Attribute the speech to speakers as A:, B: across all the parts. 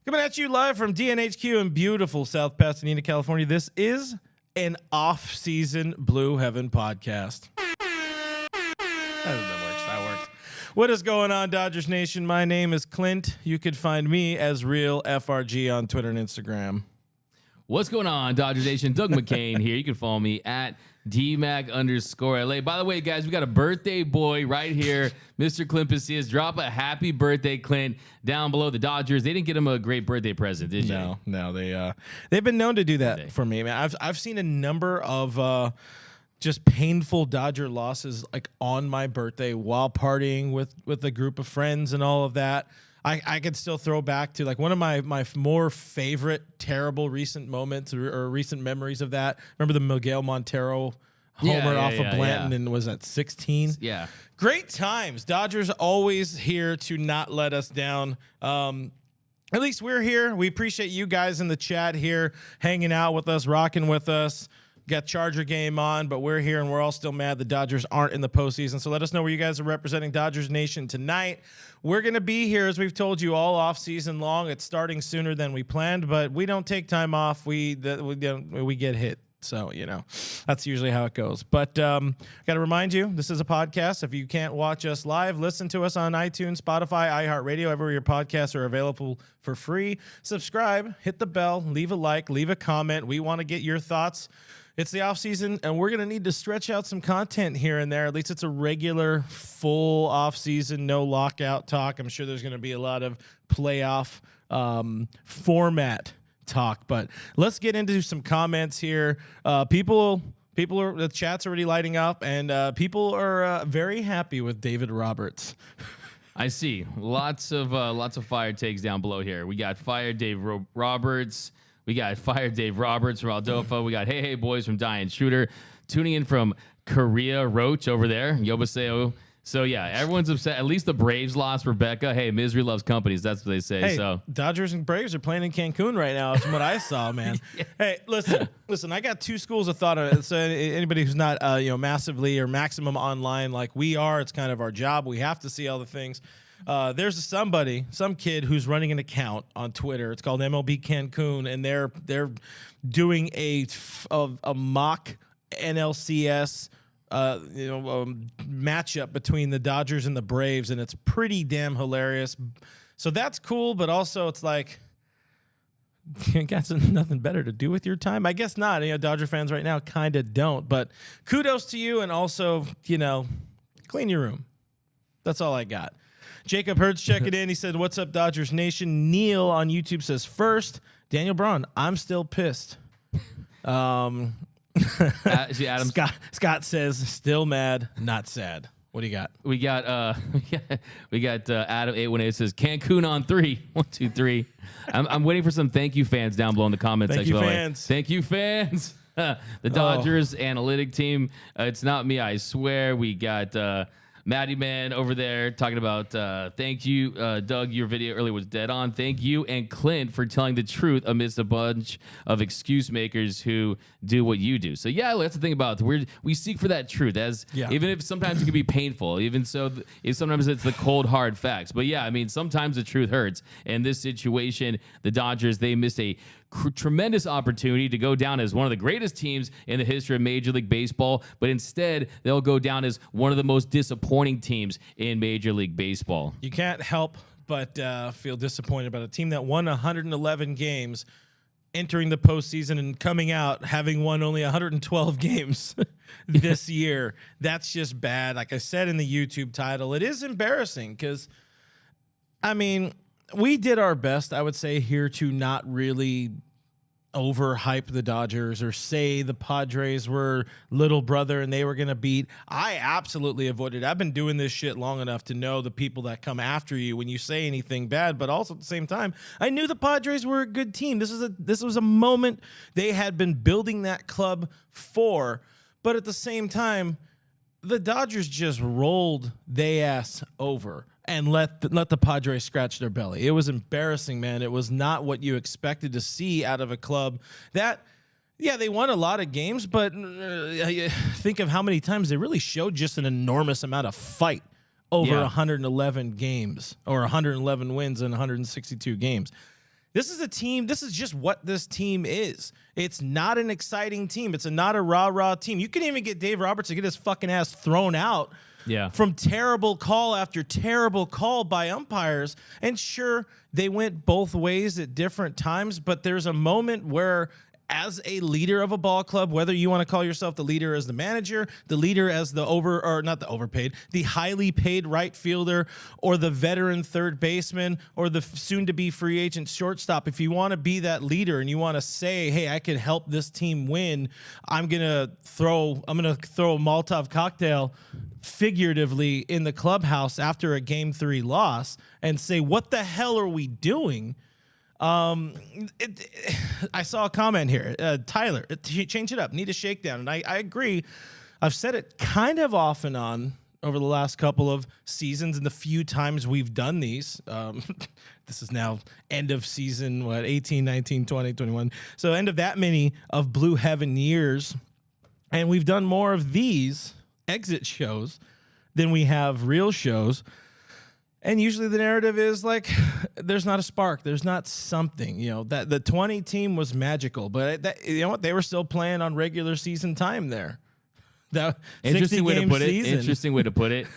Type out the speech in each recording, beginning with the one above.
A: Coming at you live from DNHQ in beautiful South Pasadena, California. This is an off-season Blue Heaven podcast. That works. What is going on, Dodgers Nation? My name is Clint. You could find me as Real FRG on Twitter and Instagram.
B: What's going on, Dodgers Nation? Doug McCain here. You can follow me at DMAC_LA. By the way, guys, we got a birthday boy right here. Mr. Clint Pasillas. Drop a happy birthday, Clint, down below. The Dodgers, they didn't get him a great birthday present, did you?
A: No, they've been known to do that for me, man. I've seen a number of just painful Dodger losses like on my birthday while partying with a group of friends and all of that. I could still throw back to like one of my more favorite terrible recent moments or recent memories of that. Remember the Miguel Montero homer off of Blanton and was at 16?
B: Yeah.
A: Great times. Dodgers always here to not let us down. At least we're here. We appreciate you guys in the chat here hanging out with us, rocking with us. Got Charger game on, but we're here and we're all still mad the Dodgers aren't in the postseason. So let us know where you guys are representing Dodgers Nation tonight. We're going to be here, as we've told you, all off season long. It's starting sooner than we planned, but we don't take time off. We get hit. So, that's usually how it goes. But got to remind you, this is a podcast. If you can't watch us live, listen to us on iTunes, Spotify, iHeartRadio, everywhere your podcasts are available for free. Subscribe, hit the bell, leave a like, leave a comment. We want to get your thoughts. It's the off season, and we're going to need to stretch out some content here and there. At least it's a regular, full off season, no lockout talk. I'm sure there's going to be a lot of playoff format talk, but let's get into some comments here. People are, the chat's already lighting up, and people are very happy with David Roberts.
B: I see lots of fire takes down below here. We got fire Dave Roberts. We got Fire Dave Roberts from Aldofa. We got Hey Boys from Diane Shooter. Tuning in from Correa Roach over there. Yobaseo. So, yeah, everyone's upset. At least the Braves lost Rebecca. Hey, misery loves companies. That's what they say.
A: Hey,
B: so
A: Dodgers and Braves are playing in Cancun right now. That's what I saw, man. Yeah. Hey, listen. I got two schools of thought on it. So anybody who's not, massively or maximum online like we are, it's kind of our job. We have to see all the things. There's some kid who's running an account on Twitter. It's called MLB Cancun, and they're doing a mock NLCS matchup between the Dodgers and the Braves, and it's pretty damn hilarious. So that's cool, but also it's like you got nothing better to do with your time. I guess not. Dodger fans right now kind of don't, but kudos to you, and also clean your room. That's all I got. Jacob Hertz checking in. He said, "What's up, Dodgers Nation?" Neil on YouTube says, "First, Daniel Braun, I'm still pissed." Adam Scott says, "Still mad, not sad." What do you got?
B: We got Adam 818 says Cancun on 3. 1, 2, 3. I'm waiting for some thank you fans down below in the comments section. Thank you, fans. The Dodgers analytic team. It's not me, I swear. We got Maddie Man over there talking about thank you, Doug. Your video earlier was dead on. Thank you and Clint for telling the truth amidst a bunch of excuse makers who do what you do. So yeah, that's the thing about it. We seek for that truth, even if sometimes it can be painful. Even so, if sometimes it's the cold hard facts. But yeah, I mean sometimes the truth hurts. In this situation, the Dodgers, they missed a tremendous opportunity to go down as one of the greatest teams in the history of Major League Baseball, but instead they'll go down as one of the most disappointing teams in Major League Baseball.
A: You can't help but feel disappointed about a team that won 111 games entering the postseason and coming out having won only 112 games this year. That's just bad. Like I said in the YouTube title, it is embarrassing because, we did our best, I would say, here to not really overhype the Dodgers or say the Padres were little brother and they were going to beat. I absolutely avoided it. I've been doing this shit long enough to know the people that come after you when you say anything bad, but also at the same time, I knew the Padres were a good team. This was a moment they had been building that club for, but at the same time, the Dodgers just rolled they ass over and let the Padres scratch their belly. It was embarrassing, man. It was not what you expected to see out of a club that, yeah, they won a lot of games, but think of how many times they really showed just an enormous amount of fight over 111 games or 111 wins in 162 games. This is a team. This is just what this team is. It's not an exciting team. It's not a rah-rah team. You can even get Dave Roberts to get his fucking ass thrown out from terrible call after terrible call by umpires. And sure, they went both ways at different times, but there's a moment where, as a leader of a ball club, whether you want to call yourself the leader as the manager, the leader as the the highly paid right fielder, or the veteran third baseman, or the soon-to-be free agent shortstop, if you want to be that leader and you want to say, hey, I can help this team win, I'm gonna throw a Molotov cocktail figuratively in the clubhouse after a Game 3 loss and say, what the hell are we doing? I saw a comment here. Tyler, change it up. Need a shakedown. And I agree. I've said it kind of off and on over the last couple of seasons and the few times we've done these. This is now end of season, 18, 19, 20, 21. So end of that many of Blue Heaven years. And we've done more of these exit shows than we have real shows. And usually the narrative is like, there's not a spark. There's not something, that the 20 team was magical, but you know what? They were still playing on regular season time there. That
B: interesting way to put it. Interesting way to put it.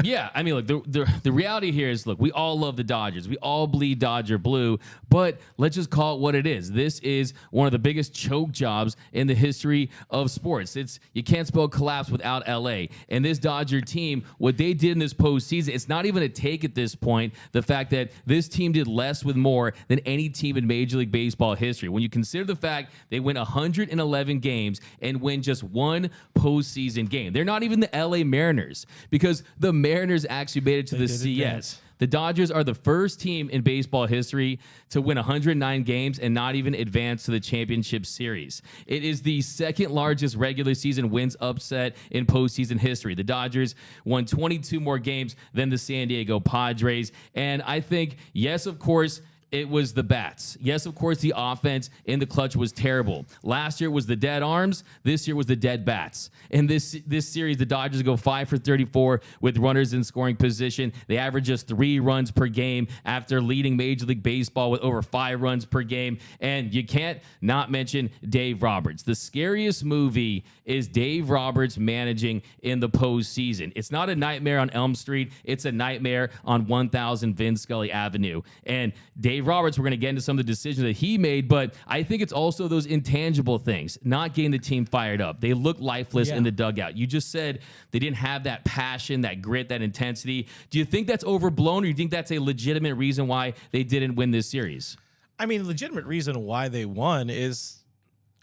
B: Yeah, I mean, look, the reality here is, look, we all love the Dodgers. We all bleed Dodger blue, but let's just call it what it is. This is one of the biggest choke jobs in the history of sports. You can't spell collapse without LA. And this Dodger team, what they did in this postseason, it's not even a take at this point. The fact that this team did less with more than any team in Major League Baseball history. When you consider the fact they win 111 games and win just one postseason game. They're not even the LA Mariners, because the Mariners actually made it to the CS. The Dodgers are the first team in baseball history to win 109 games and not even advance to the championship series. It is the second largest regular season wins upset in postseason history. The Dodgers won 22 more games than the San Diego Padres. And I think, yes, of course, it was the bats. Yes, of course, the offense in the clutch was terrible. Last year was the dead arms. This year was the dead bats. In this series, the Dodgers go 5 for 34 with runners in scoring position. They average just 3 runs per game after leading Major League Baseball with over 5 runs per game. And you can't not mention Dave Roberts. The scariest movie is Dave Roberts managing in the postseason. It's not a Nightmare on Elm Street. It's a nightmare on 1000 Vin Scully Avenue. And Dave Roberts, we're going to get into some of the decisions that he made, but I think it's also those intangible things, not getting the team fired up. They look lifeless in the dugout. You just said they didn't have that passion, that grit, that intensity. Do you think that's overblown, or do you think that's a legitimate reason why they didn't win this series?
A: I mean, legitimate reason why they won is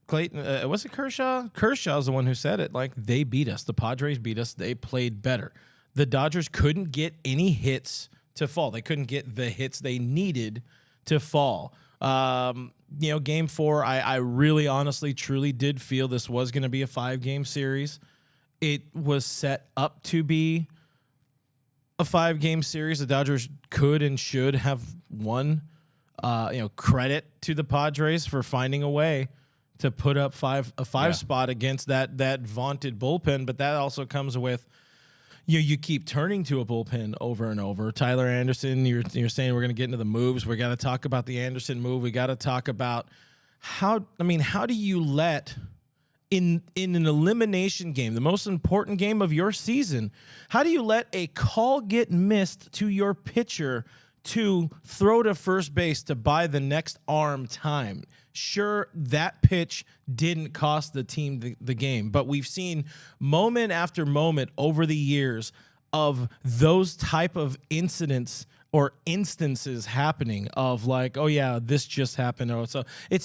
A: Clayton. Was it Kershaw? Kershaw's the one who said it. Like, they beat us. The Padres beat us. They played better. The Dodgers couldn't get any hits to fall. They couldn't get the hits they needed to fall. Game 4, I really honestly truly did feel this was going to be a 5-game series. It was set up to be a 5-game series. The Dodgers could and should have won. Credit to the Padres for finding a way to put up a five spot against that vaunted bullpen, but that also comes with you keep turning to a bullpen over and over. Tyler Anderson, you're saying we're going to get into the moves. We got to talk about the Anderson move. We got to talk about how do you let in an elimination game, the most important game of your season, how do you let a call get missed to your pitcher to throw to first base to buy the next arm time? Sure, that pitch didn't cost the team the game, but we've seen moment after moment over the years of those type of incidents or instances happening of like, oh yeah, this just happened. Oh, so it's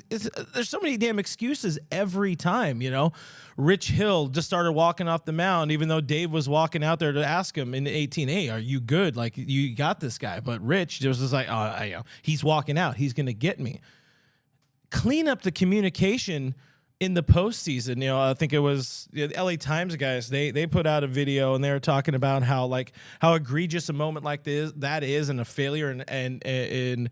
A: there's so many damn excuses every time. Rich Hill just started walking off the mound, even though Dave was walking out there to ask him in 18, hey, are you good? Like, you got this guy. But Rich was just like, he's walking out. He's going to get me. Clean up the communication in the postseason. I think it was the LA Times guys. They put out a video and they were talking about how egregious a moment like that is, and a failure and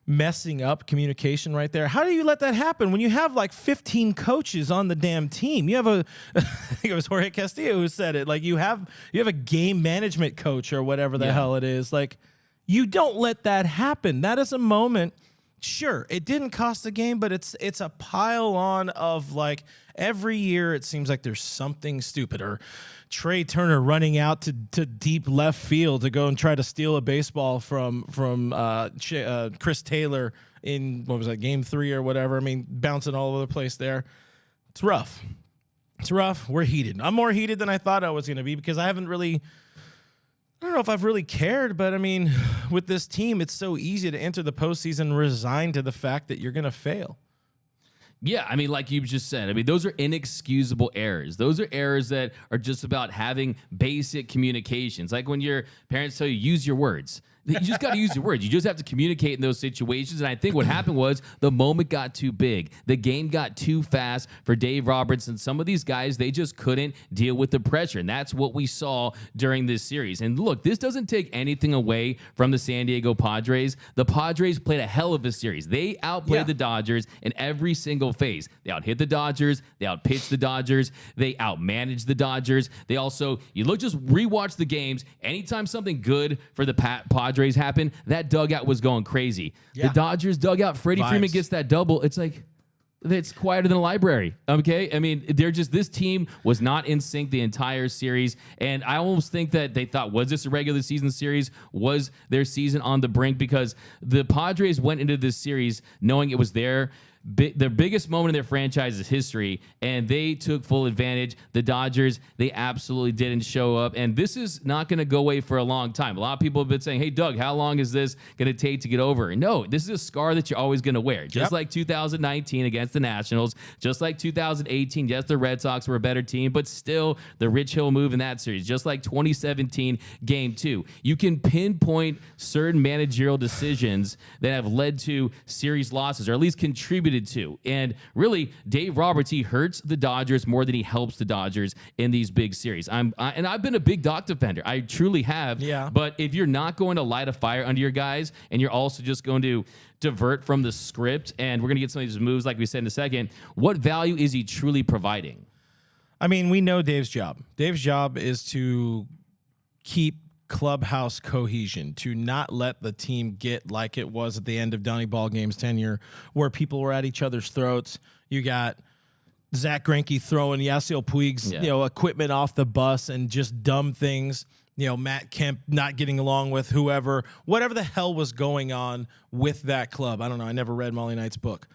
A: messing up communication right there. How do you let that happen when you have like 15 coaches on the damn team? You have I think it was Jorge Castillo who said it. Like, you have a game management coach or whatever the hell it is. Like, you don't let that happen. That is a moment. sure, it didn't cost the game, but it's a pile on of like every year it seems like there's something stupid, or Trey Turner running out to deep left field to go and try to steal a baseball from Chris Taylor in, what was that, game 3 or whatever. I mean, bouncing all over the place there. It's rough. It's rough. We're heated. I'm more heated than I thought I was going to be because I don't know if I've really cared, but I mean, with this team, it's so easy to enter the postseason resigned to the fact that you're going to fail.
B: Yeah, I mean, like you just said, I mean, those are inexcusable errors. Those are errors that are just about having basic communications. Like when your parents tell you, use your words. You just got to use your words. You just have to communicate in those situations. And I think what happened was the moment got too big. The game got too fast for Dave Roberts and some of these guys. They just couldn't deal with the pressure. And that's what we saw during this series. And look, this doesn't take anything away from the San Diego Padres. The Padres played a hell of a series. They outplayed the Dodgers in every single phase. They outhit the Dodgers. They outpitched the Dodgers. They outmanaged the Dodgers. They also, just rewatch the games. Anytime something good for the Padres happened, that dugout was going crazy. The Dodgers dugout, Freddie Freeman gets that double. It's like, it's quieter than a library. Okay. I mean, this team was not in sync the entire series. And I almost think that they thought, was this a regular season series? Was their season on the brink? Because the Padres went into this series knowing it was their biggest moment in their franchise's history, and they took full advantage. The Dodgers, they absolutely didn't show up, and this is not going to go away for a long time. A lot of people have been saying, hey, Doug, how long is this going to take to get over? No, this is a scar that you're always going to wear. Just like 2019 against the Nationals, just like 2018, yes, the Red Sox were a better team, but still the Rich Hill move in that series, just like 2017 Game 2. You can pinpoint certain managerial decisions that have led to series losses, or at least contributed to. And really, Dave Roberts, he hurts the Dodgers more than he helps the Dodgers in these big series. And I've been a big Doc defender. I truly have.
A: Yeah.
B: But if you're not going to light a fire under your guys, and you're also just going to divert from the script, and we're going to get some of these moves, like we said in a second, what value is he truly providing?
A: I mean, we know Dave's job. Dave's job is to keep clubhouse cohesion, to not let the team get like it was at the end of Donnie Ballgame's tenure, where people were at each other's throats. You got Zach Greinke throwing Yasiel Puig's equipment off the bus and just dumb things. Matt Kemp not getting along with whatever the hell was going on with that club. I don't know. I never read Molly Knight's book.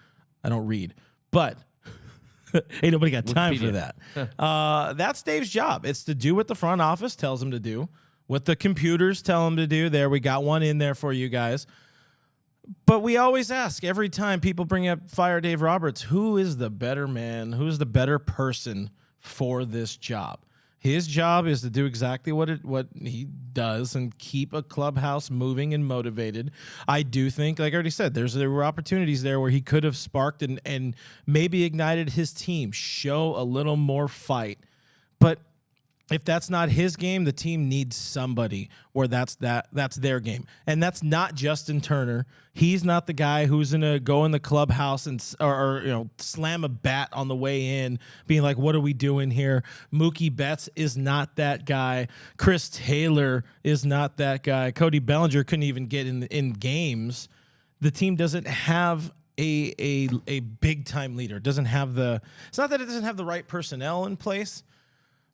A: I don't read, but ain't nobody got time for that. That's Dave's job. It's to do what the front office tells him to do, what the computers tell him to do. There, we got one in there for you guys. But we always ask, every time people bring up fire Dave Roberts, who is the better man? Who's the better person for this job? His job is to do exactly what he does and keep a clubhouse moving and motivated. I do think, like I already said, there were opportunities there where he could have sparked and maybe ignited his team, show a little more fight. But if that's not his game, the team needs somebody where that's their game. And that's not Justin Turner. He's not the guy who's going to go in the clubhouse and or slam a bat on the way in, being like, what are we doing here? Mookie Betts is not that guy. Chris Taylor is not that guy. Cody Bellinger couldn't even get in games. The team doesn't have a big time leader. It's not that it doesn't have the right personnel in place,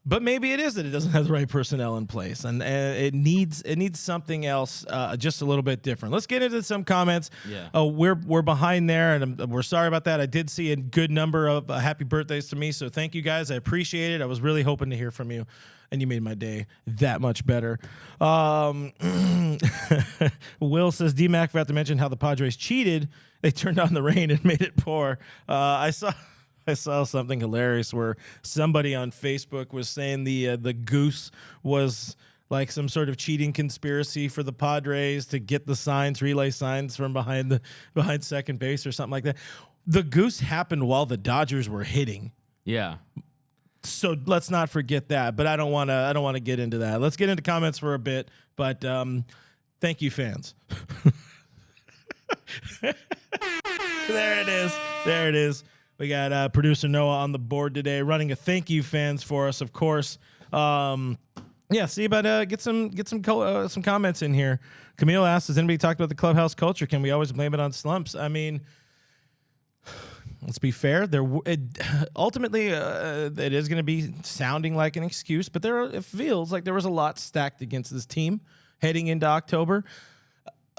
A: but maybe it is that it doesn't have the right personnel in place, and it needs something else, just a little bit different. Let's get into some comments. Yeah. We're behind there, and we're sorry about that. I did see a good number of happy birthdays to me, so thank you guys. I appreciate it. I was really hoping to hear from you, and you made my day that much better. Will says, D-Mac forgot to mention how the Padres cheated. They turned on the rain and made it pour. I saw something hilarious where somebody on Facebook was saying the goose was like some sort of cheating conspiracy for the Padres to get the relay signs from behind second base or something like that. The goose happened while the Dodgers were hitting.
B: Yeah.
A: So let's not forget that. But I don't want to get into that. Let's get into comments for a bit. But thank you, fans. There it is. We got producer Noah on the board today running a thank you fans for us, of course. Yeah, see, but get some comments in here. Camille asked, "Has anybody talked about the clubhouse culture? Can we always blame it on slumps?" I mean, let's be fair. Ultimately, it is going to be sounding like an excuse, but it feels like there was a lot stacked against this team heading into October.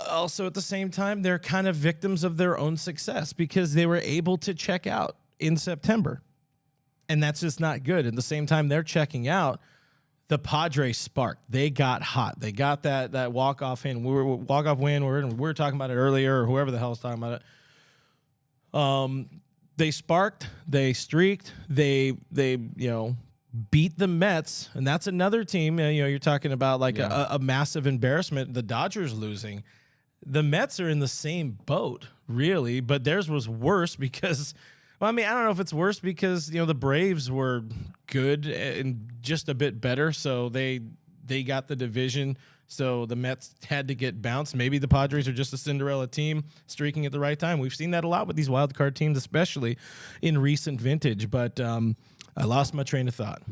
A: Also, at the same time, they're kind of victims of their own success because they were able to check out in September, and that's just not good. At the same time, they're checking out. The Padres sparked. They got hot. They got that walk-off win. We were talking about it earlier, or whoever the hell was talking about it. They sparked. They streaked. They beat the Mets, and that's another team. You're talking about like a massive embarrassment. The Dodgers losing. The Mets are in the same boat, really, but theirs was worse because. Well, I mean, I don't know if it's worse because, the Braves were good and just a bit better, so they got the division, so the Mets had to get bounced. Maybe the Padres are just a Cinderella team streaking at the right time. We've seen that a lot with these wild card teams, especially in recent vintage, but I lost my train of thought.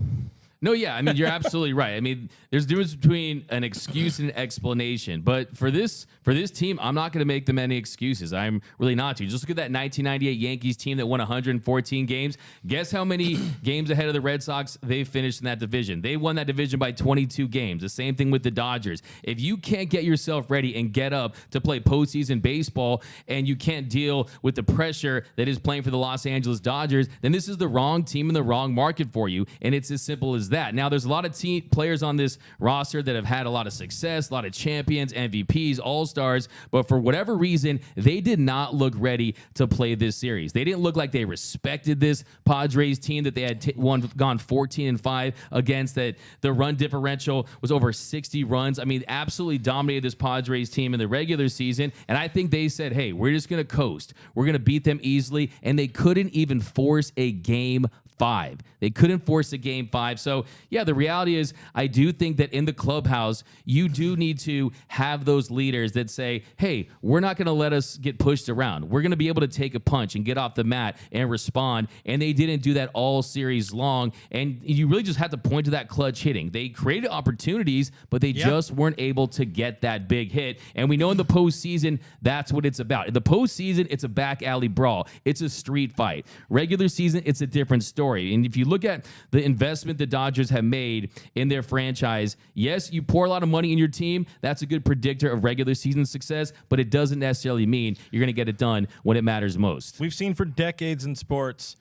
B: No, yeah, I mean, you're absolutely right. I mean, there's a difference between an excuse and an explanation. But for this team, I'm not going to make them any excuses. I'm really not to. Just look at that 1998 Yankees team that won 114 games. Guess how many games ahead of the Red Sox they finished in that division? They won that division by 22 games. The same thing with the Dodgers. If you can't get yourself ready and get up to play postseason baseball and you can't deal with the pressure that is playing for the Los Angeles Dodgers, then this is the wrong team in the wrong market for you. And it's as simple as that. Now, there's a lot of players on this roster that have had a lot of success, a lot of champions, MVPs, all-stars, but for whatever reason, they did not look ready to play this series. They didn't look like they respected this Padres team that they had gone 14-5 against, that the run differential was over 60 runs. I mean, absolutely dominated this Padres team in the regular season, and I think they said, hey, we're just going to coast. We're going to beat them easily, and they couldn't even force a Game 5. They couldn't force a Game 5. So, yeah, the reality is I do think that in the clubhouse, you do need to have those leaders that say, hey, we're not going to let us get pushed around. We're going to be able to take a punch and get off the mat and respond. And they didn't do that all series long. And you really just have to point to that clutch hitting. They created opportunities, but they just weren't able to get that big hit. And we know in the postseason, that's what it's about. In the postseason, it's a back alley brawl. It's a street fight. Regular season, it's a different story. And if you look at the investment the Dodgers have made in their franchise, yes, you pour a lot of money in your team. That's a good predictor of regular season success, but it doesn't necessarily mean you're going to get it done when it matters most.
A: We've seen for decades in sports,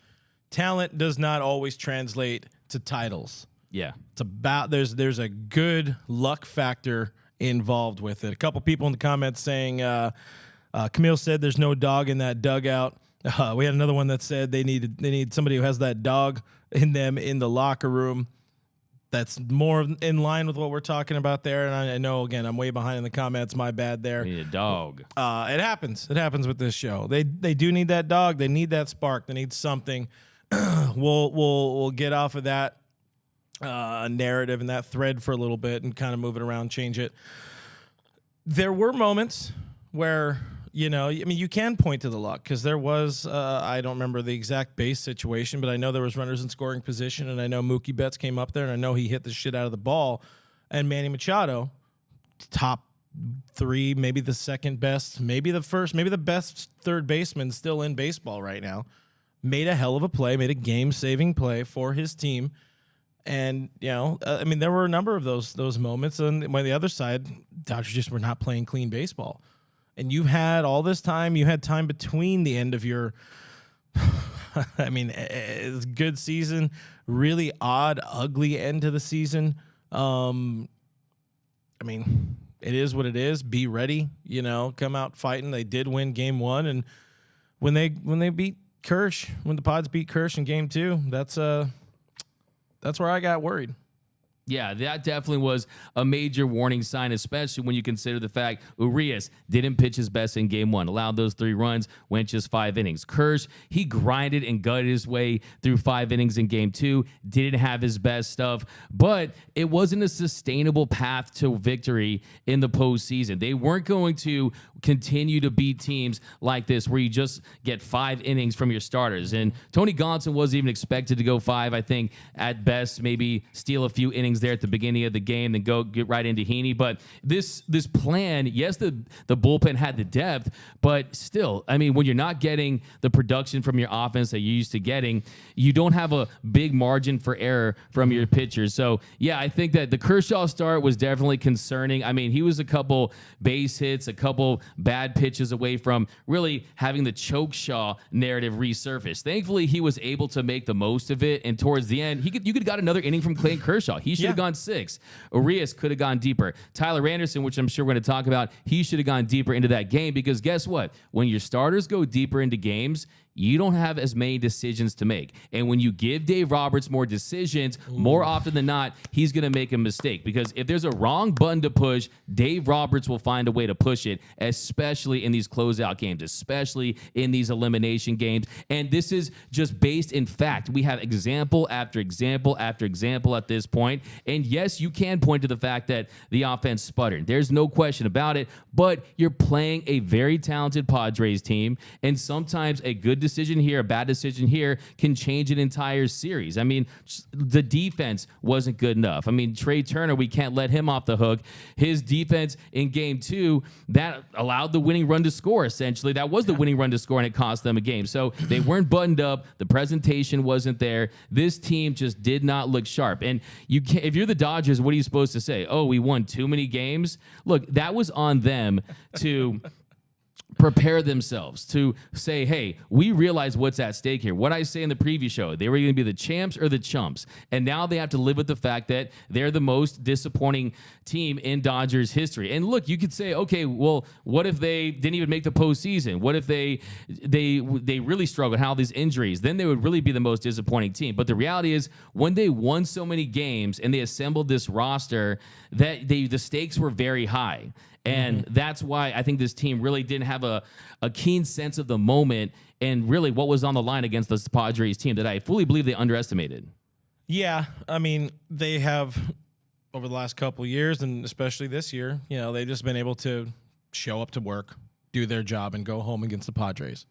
A: talent does not always translate to titles.
B: Yeah.
A: It's about there's a good luck factor involved with it. A couple people in the comments saying Camille said there's no dog in that dugout. We had another one that said they need somebody who has that dog in them in the locker room. That's more in line with what we're talking about there. And I know, again, I'm way behind in the comments. My bad there.
B: We need a dog.
A: It happens. It happens with this show. They do need that dog. They need that spark. They need something. We'll get off of that narrative and that thread for a little bit and kind of move it around, change it. There were moments where, you can point to the luck because there was, I don't remember the exact base situation, but I know there was runners in scoring position, and I know Mookie Betts came up there, and I know he hit the shit out of the ball. And Manny Machado, top 3, maybe the second best, maybe the first, maybe the best third baseman still in baseball right now, made a hell of a play, made a game-saving play for his team. And, there were a number of those moments. And on the other side, Dodgers just were not playing clean baseball. And you've had all this time. You had time between the end of your, it's a good season, really odd, ugly end to the season. It is what it is. Be ready, come out fighting. They did win Game 1. And when they beat Kersh, when the Pods beat Kersh in Game 2, that's where I got worried.
B: Yeah, that definitely was a major warning sign, especially when you consider the fact Urias didn't pitch his best in Game 1, allowed those 3 runs, went just 5 innings. Kersh, he grinded and gutted his way through 5 innings in Game 2, didn't have his best stuff, but it wasn't a sustainable path to victory in the postseason. They weren't going to continue to beat teams like this where you just get 5 innings from your starters. And Tony Gonsolin wasn't even expected to go 5, I think, at best, maybe steal a few innings innings there at the beginning of the game, then go get right into Heaney. But this plan, yes, the bullpen had the depth, but still, I mean, when you're not getting the production from your offense that you're used to getting, you don't have a big margin for error from your pitchers. So, yeah, I think that the Kershaw start was definitely concerning. I mean, he was a couple base hits, a couple bad pitches away from really having the choke Shaw narrative resurface. Thankfully, he was able to make the most of it, and towards the end, you could have got another inning from Clayton Kershaw. He should have gone 6. Urias could have gone deeper. Tyler Anderson, which I'm sure we're going to talk about, he should have gone deeper into that game, because guess what? When your starters go deeper into games, you don't have as many decisions to make. And when you give Dave Roberts more decisions, more often than not, he's going to make a mistake. Because if there's a wrong button to push, Dave Roberts will find a way to push it, especially in these closeout games, especially in these elimination games. And this is just based in fact. We have example after example after example at this point. And yes, you can point to the fact that the offense sputtered. There's no question about it. But you're playing a very talented Padres team, and sometimes a good decision here, a bad decision here can change an entire series. I mean, the defense wasn't good enough. I mean, Trey Turner, we can't let him off the hook. His defense in game 2, that allowed the winning run to score, essentially. That was the winning run to score, and it cost them a game. So they weren't buttoned up. The presentation wasn't there. This team just did not look sharp. And you can't, if you're the Dodgers, what are you supposed to say? Oh, we won too many games? Look, that was on them to prepare themselves to say, hey, we realize what's at stake here. What I say in the preview show, they were going to be the champs or the chumps. And now they have to live with the fact that they're the most disappointing team in Dodgers history. And look, you could say, okay, well, what if they didn't even make the postseason? What if they really struggled, how these injuries? Then they would really be the most disappointing team. But the reality is, when they won so many games and they assembled this roster, that the stakes were very high. And that's why I think this team really didn't have a keen sense of the moment and really what was on the line against this Padres team that I fully believe they underestimated.
A: Yeah, I mean, they have, over the last couple of years, and especially this year, you know, they've just been able to show up to work, do their job, and go home against the Padres.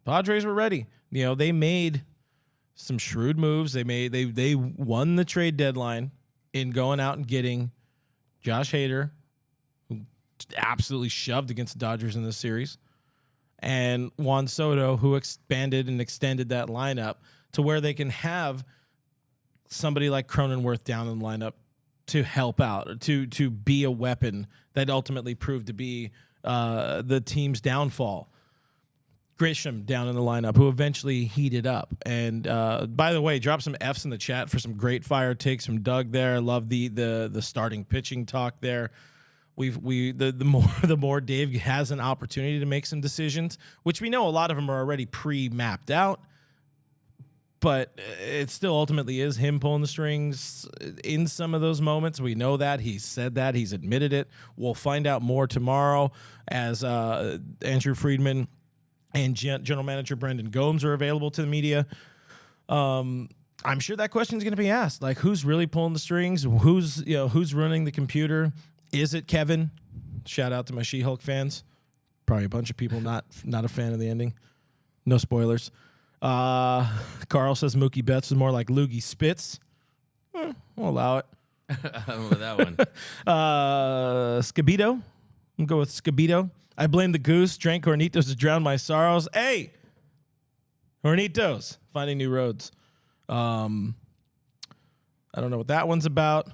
A: Padres were ready. You know, they made some shrewd moves. They won the trade deadline in going out and getting Josh Hader, absolutely shoved against the Dodgers in this series, and Juan Soto, who expanded and extended that lineup to where they can have somebody like Cronenworth down in the lineup to help out, or to be a weapon that ultimately proved to be the team's downfall. Grisham down in the lineup, who eventually heated up. And by the way, drop some F's in the chat for some great fire takes from Doug there. I love the starting pitching talk there. The more Dave has an opportunity to make some decisions, which we know a lot of them are already pre-mapped out, but it still ultimately is him pulling the strings in some of those moments. We know that. He's said that. He's admitted it. We'll find out more tomorrow as Andrew Friedman and General Manager Brendan Gomes are available to the media. I'm sure that question is going to be asked. Like, who's really pulling the strings? Who's running the computer? Is it Kevin? Shout out to my She-Hulk fans. Probably a bunch of people not a fan of the ending. No spoilers. Carl says Mookie Betts is more like Loogie Spitz. We'll allow it.
B: With that one.
A: Scabito. I'll go with Scabito. I blame the goose. Drank Hornitos to drown my sorrows. Hey! Hornitos. Finding new roads. I don't know what that one's about.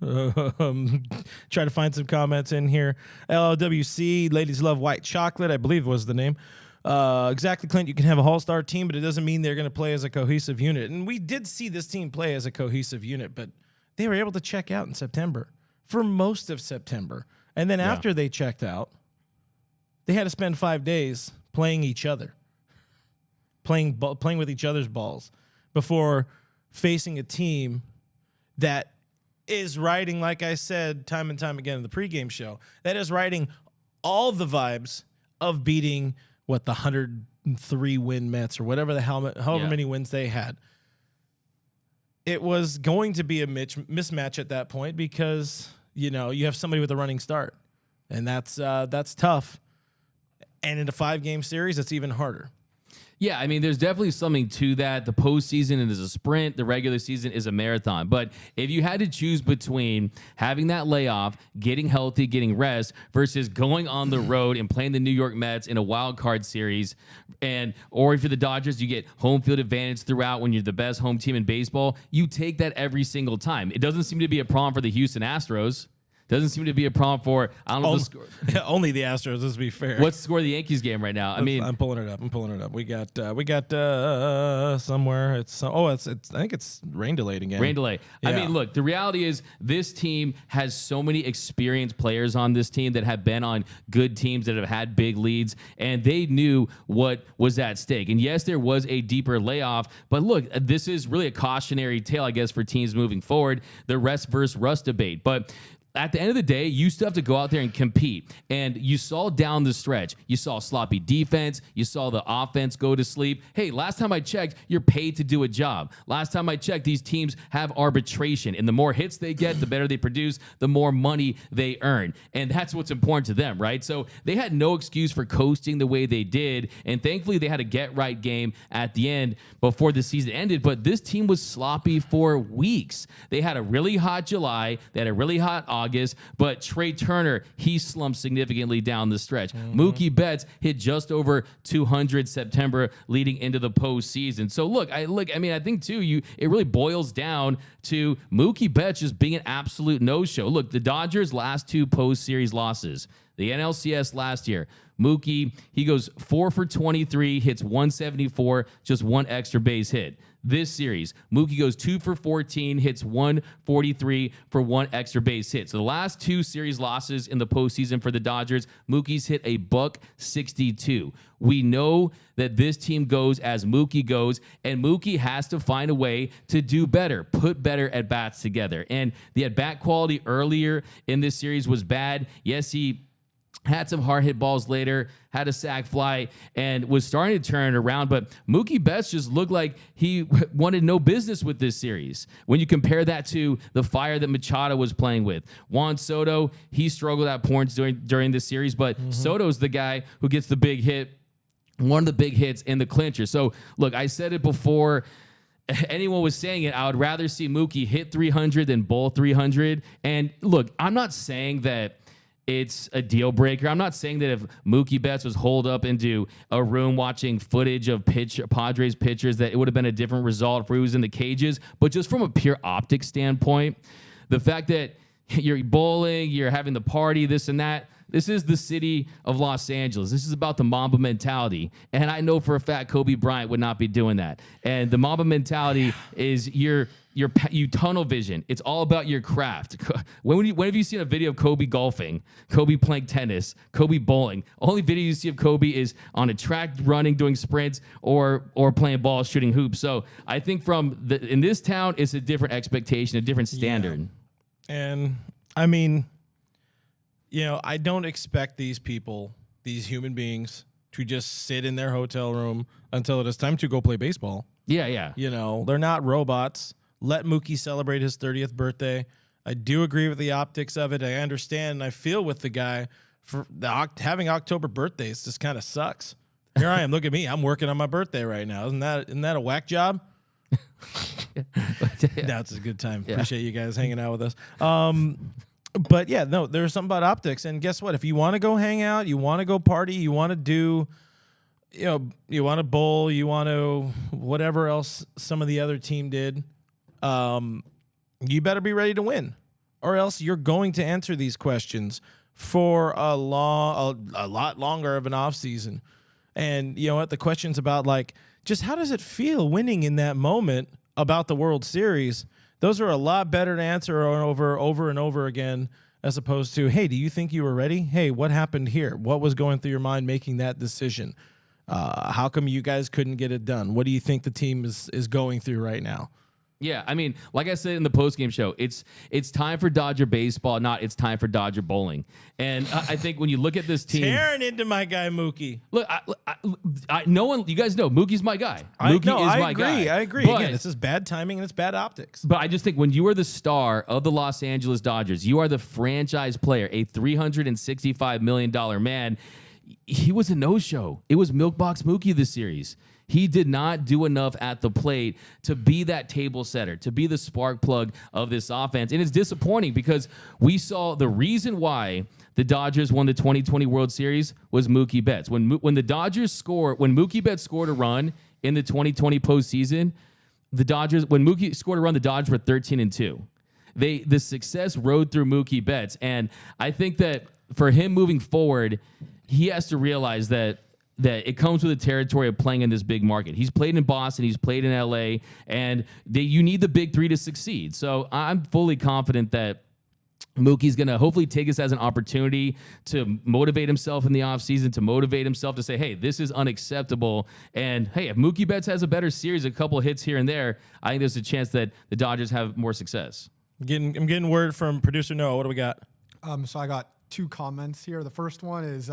A: Try to find some comments in here. LLWC, ladies love white chocolate, I believe was the name. Exactly, Clint. You can have a all-star team, but it doesn't mean they're going to play as a cohesive unit. And we did see this team play as a cohesive unit, but they were able to check out in September for most of September. And then after they checked out, they had to spend 5 days playing each other, playing with each other's balls before facing a team that is riding, like I said time and time again in the pregame show, that is riding all the vibes of beating the 103 win Mets or whatever the hell, however many wins they had. It was going to be a mismatch at that point because, you have somebody with a running start, and that's tough. And in a 5-game series, it's even harder.
B: Yeah, I mean, there's definitely something to that. The postseason is a sprint. The regular season is a marathon. But if you had to choose between having that layoff, getting healthy, getting rest, versus going on the road and playing the New York Mets in a wild card series, or if you're the Dodgers, you get home field advantage throughout when you're the best home team in baseball, you take that every single time. It doesn't seem to be a problem for the Houston Astros. Doesn't seem to be a problem for, I don't know the score.
A: Only the Astros, let's be fair.
B: What's the score of the Yankees game right now?
A: I'm pulling it up. We got somewhere. I think it's rain delayed again.
B: Rain delay.
A: Yeah.
B: I mean, look, the reality is this team has so many experienced players on this team that have been on good teams that have had big leads, and they knew what was at stake. And yes, there was a deeper layoff, but look, this is really a cautionary tale, I guess, for teams moving forward, the rest versus rust debate. But at the end of the day, you still have to go out there and compete. And you saw down the stretch, you saw sloppy defense. You saw the offense go to sleep. Hey, last time I checked, you're paid to do a job. Last time I checked, these teams have arbitration. And the more hits they get, the better they produce, the more money they earn. And that's what's important to them, right? So they had no excuse for coasting the way they did. And thankfully, they had a get-right game at the end before the season ended. But this team was sloppy for weeks. They had a really hot July. They had a really hot August, but Trey Turner, he slumped significantly down the stretch. Mookie Betts hit just over 200 September leading into the postseason. So I think too, it really boils down to Mookie Betts just being an absolute no-show. Look, the Dodgers' last 2 post-series losses, the NLCS last year, Mookie, he goes 4 for 23, hits 174, just 1 extra base hit. This series, Mookie goes 2 for 14, hits 143 for 1 extra base hit. So the last 2 series losses in the postseason for the Dodgers, Mookie's hit a $162. We know that this team goes as Mookie goes, and Mookie has to find a way to do better, put better at-bats together. And the at-bat quality earlier in this series was bad. Yes, he had some hard hit balls later, had a sac fly, and was starting to turn it around. But Mookie Betts just looked like he wanted no business with this series. When you compare that to the fire that Machado was playing with. Juan Soto, he struggled at points during this series, but Soto's the guy who gets the big hit, one of the big hits in the clincher. So, look, I said it before anyone was saying it, I would rather see Mookie hit 300 than bowl 300. And, look, I'm not saying that it's a deal breaker. I'm not saying that if Mookie Betts was holed up into a room watching footage of Padres pitchers that it would have been a different result if he was in the cages. But just from a pure optics standpoint, the fact that you're bowling, you're having the party, this and that, this is the city of Los Angeles. This is about the Mamba mentality. And I know for a fact Kobe Bryant would not be doing that. And the Mamba mentality is you tunnel vision. It's all about your craft. When have you seen a video of Kobe golfing, Kobe playing tennis, Kobe bowling? Only video you see of Kobe is on a track running, doing sprints, or playing ball, shooting hoops. So I think in this town, it's a different expectation, a different standard.
A: Yeah. And I mean, I don't expect these people, these human beings, to just sit in their hotel room until it is time to go play baseball.
B: Yeah.
A: They're not robots. Let Mookie celebrate his 30th birthday. I do agree with the optics of it. I understand and I feel with the guy for having October birthdays just kind of sucks. Here I am. Look at me. I'm working on my birthday right now. Isn't that a whack job? That's a good time. Yeah. Appreciate you guys hanging out with us. But yeah, no, there's something about optics. And guess what? If you want to go hang out, you want to go party, you want to do, you want to bowl, you want to whatever else some of the other team did, you better be ready to win, or else you're going to answer these questions for a lot longer of an off season. And you know what? The questions about just how does it feel winning in that moment about the World Series? Those are a lot better to answer over and over again, as opposed to, hey, do you think you were ready? Hey, what happened here? What was going through your mind making that decision? How come you guys couldn't get it done? What do you think the team is going through right now?
B: Yeah, I mean, like I said in the postgame show, it's time for Dodger baseball, not it's time for Dodger bowling. And I think when you look at this team,
A: tearing into my guy Mookie.
B: Look, no one, you guys know Mookie's my guy. Mookie is my guy.
A: I agree. But, again, this is bad timing and it's bad optics.
B: But I just think when you are the star of the Los Angeles Dodgers, you are the franchise player, a $365 million man. he was a no-show. It was Milkbox Mookie this series. He did not do enough at the plate to be that table setter, to be the spark plug of this offense. And it's disappointing because we saw the reason why the Dodgers won the 2020 World Series was Mookie Betts. When Mookie Betts scored a run in the 2020 postseason, when Mookie scored a run, the Dodgers were 13-2. The success rode through Mookie Betts. And I think that for him moving forward, he has to realize that it comes with the territory of playing in this big market. He's played in Boston, he's played in LA, and you need the big three to succeed. So I'm fully confident that Mookie's going to hopefully take this as an opportunity to motivate himself in the offseason, to motivate himself to say, hey, this is unacceptable. And, hey, if Mookie Betts has a better series, a couple of hits here and there, I think there's a chance that the Dodgers have more success.
A: I'm getting word from producer Noah. What do we got?
C: So I got 2 comments here. The first one is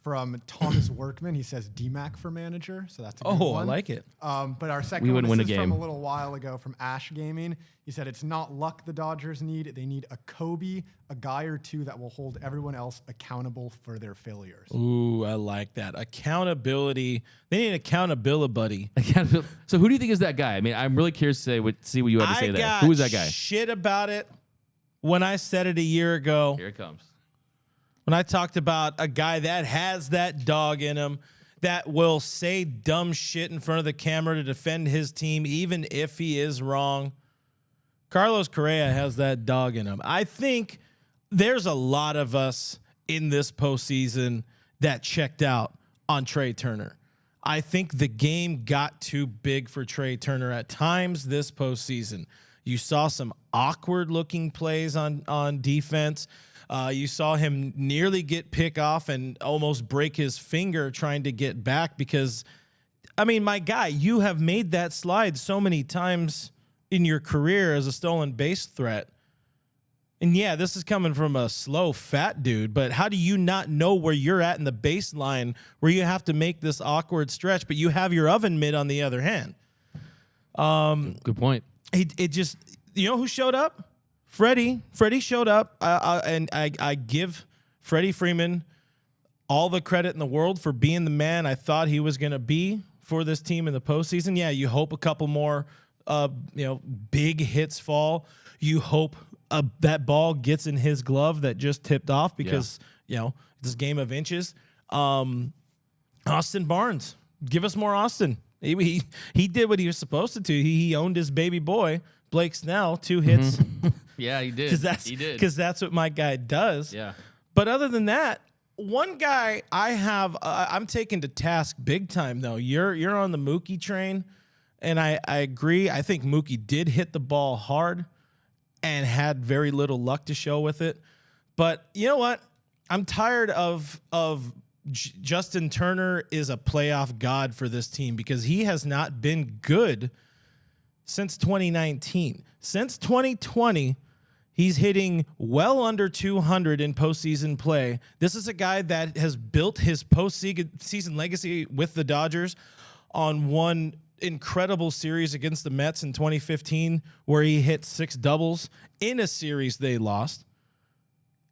C: from Thomas Workman. He says DMAC for manager, so that's a good one.
A: I like it.
C: But our second one is from a little while ago from Ash Gaming. He said it's not luck the Dodgers need. They need a Kobe, a guy or two that will hold everyone else accountable for their failures.
A: Ooh, I like that. Accountability. They need accountability, buddy.
B: So who do you think is that guy? I mean, I'm really curious to see what you had to say there. Who is that guy?
A: Shit about it when I said it a year ago.
B: Here it comes.
A: When I talked about a guy that has that dog in him, that will say dumb shit in front of the camera to defend his team, even if he is wrong. Carlos Correa has that dog in him. I think there's a lot of us in this postseason that checked out on Trey Turner. I think the game got too big for Trey Turner at times this postseason. You saw some awkward-looking plays on defense. You saw him nearly get pick off and almost break his finger trying to get back because, I mean, my guy, you have made that slide so many times in your career as a stolen base threat. And yeah, this is coming from a slow, fat dude, but how do you not know where you're at in the baseline where you have to make this awkward stretch, but you have your oven mitt on the other hand?
B: Good point.
A: It just, you know who showed up? Freddie showed up, and I give Freddie Freeman all the credit in the world for being the man I thought he was going to be for this team in the postseason. Yeah, you hope a couple more, big hits fall. You hope that ball gets in his glove that just tipped off because this game of inches. Austin Barnes, give us more Austin. He did what he was supposed to do. He owned his baby boy. Blake Snell, 2 hits.
B: Yeah, he did.
A: Because that's what my guy does.
B: Yeah.
A: But other than that, one guy I have, I'm taking to task big time though. You're on the Mookie train, and I agree. I think Mookie did hit the ball hard and had very little luck to show with it. But you know what? I'm tired of Justin Turner is a playoff god for this team because he has not been good since 2019. Since 2020, he's hitting well under 200 in postseason play. This is a guy that has built his postseason legacy with the Dodgers on one incredible series against the Mets in 2015 where he hit 6 doubles in a series they lost,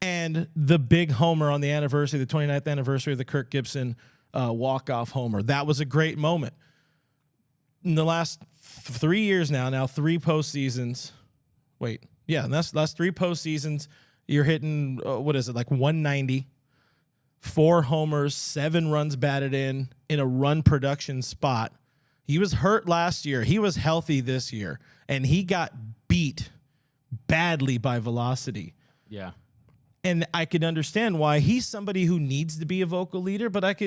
A: and the big homer on the anniversary, the 29th anniversary of the Kirk Gibson walk-off homer. That was a great moment. In the last 3 years now 3 postseasons. That's last 3 postseasons. You're hitting, like 190, 4 homers, 7 runs batted in a run production spot. He was hurt last year. He was healthy this year, and he got beat badly by velocity.
B: Yeah.
A: And I could understand why he's somebody who needs to be a vocal leader, but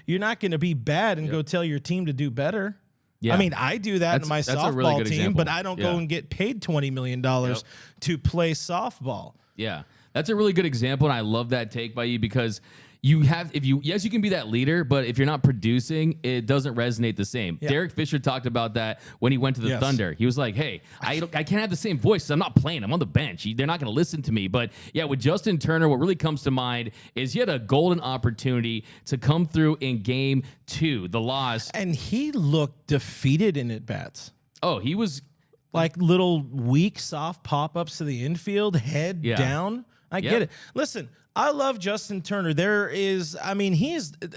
A: you're not going to be bad and go tell your team to do better. Yeah. I mean, I do that in my softball
B: really
A: team,
B: example.
A: but I don't go and get paid $20 million to play softball.
B: Yeah. That's a really good example, and I love that take by you because you can be that leader, but if you're not producing, it doesn't resonate the same. Yeah. Derek Fisher talked about that when he went to the Thunder. He was like, hey, I can't have the same voice, so I'm not playing. I'm on the bench. They're not going to listen to me. But yeah, with Justin Turner, what really comes to mind is he had a golden opportunity to come through in game 2, the loss.
A: And he looked defeated in at-bats.
B: Oh, he was
A: like little weak, soft pop-ups to the infield, head down. I get it. Listen, I love Justin Turner. He is,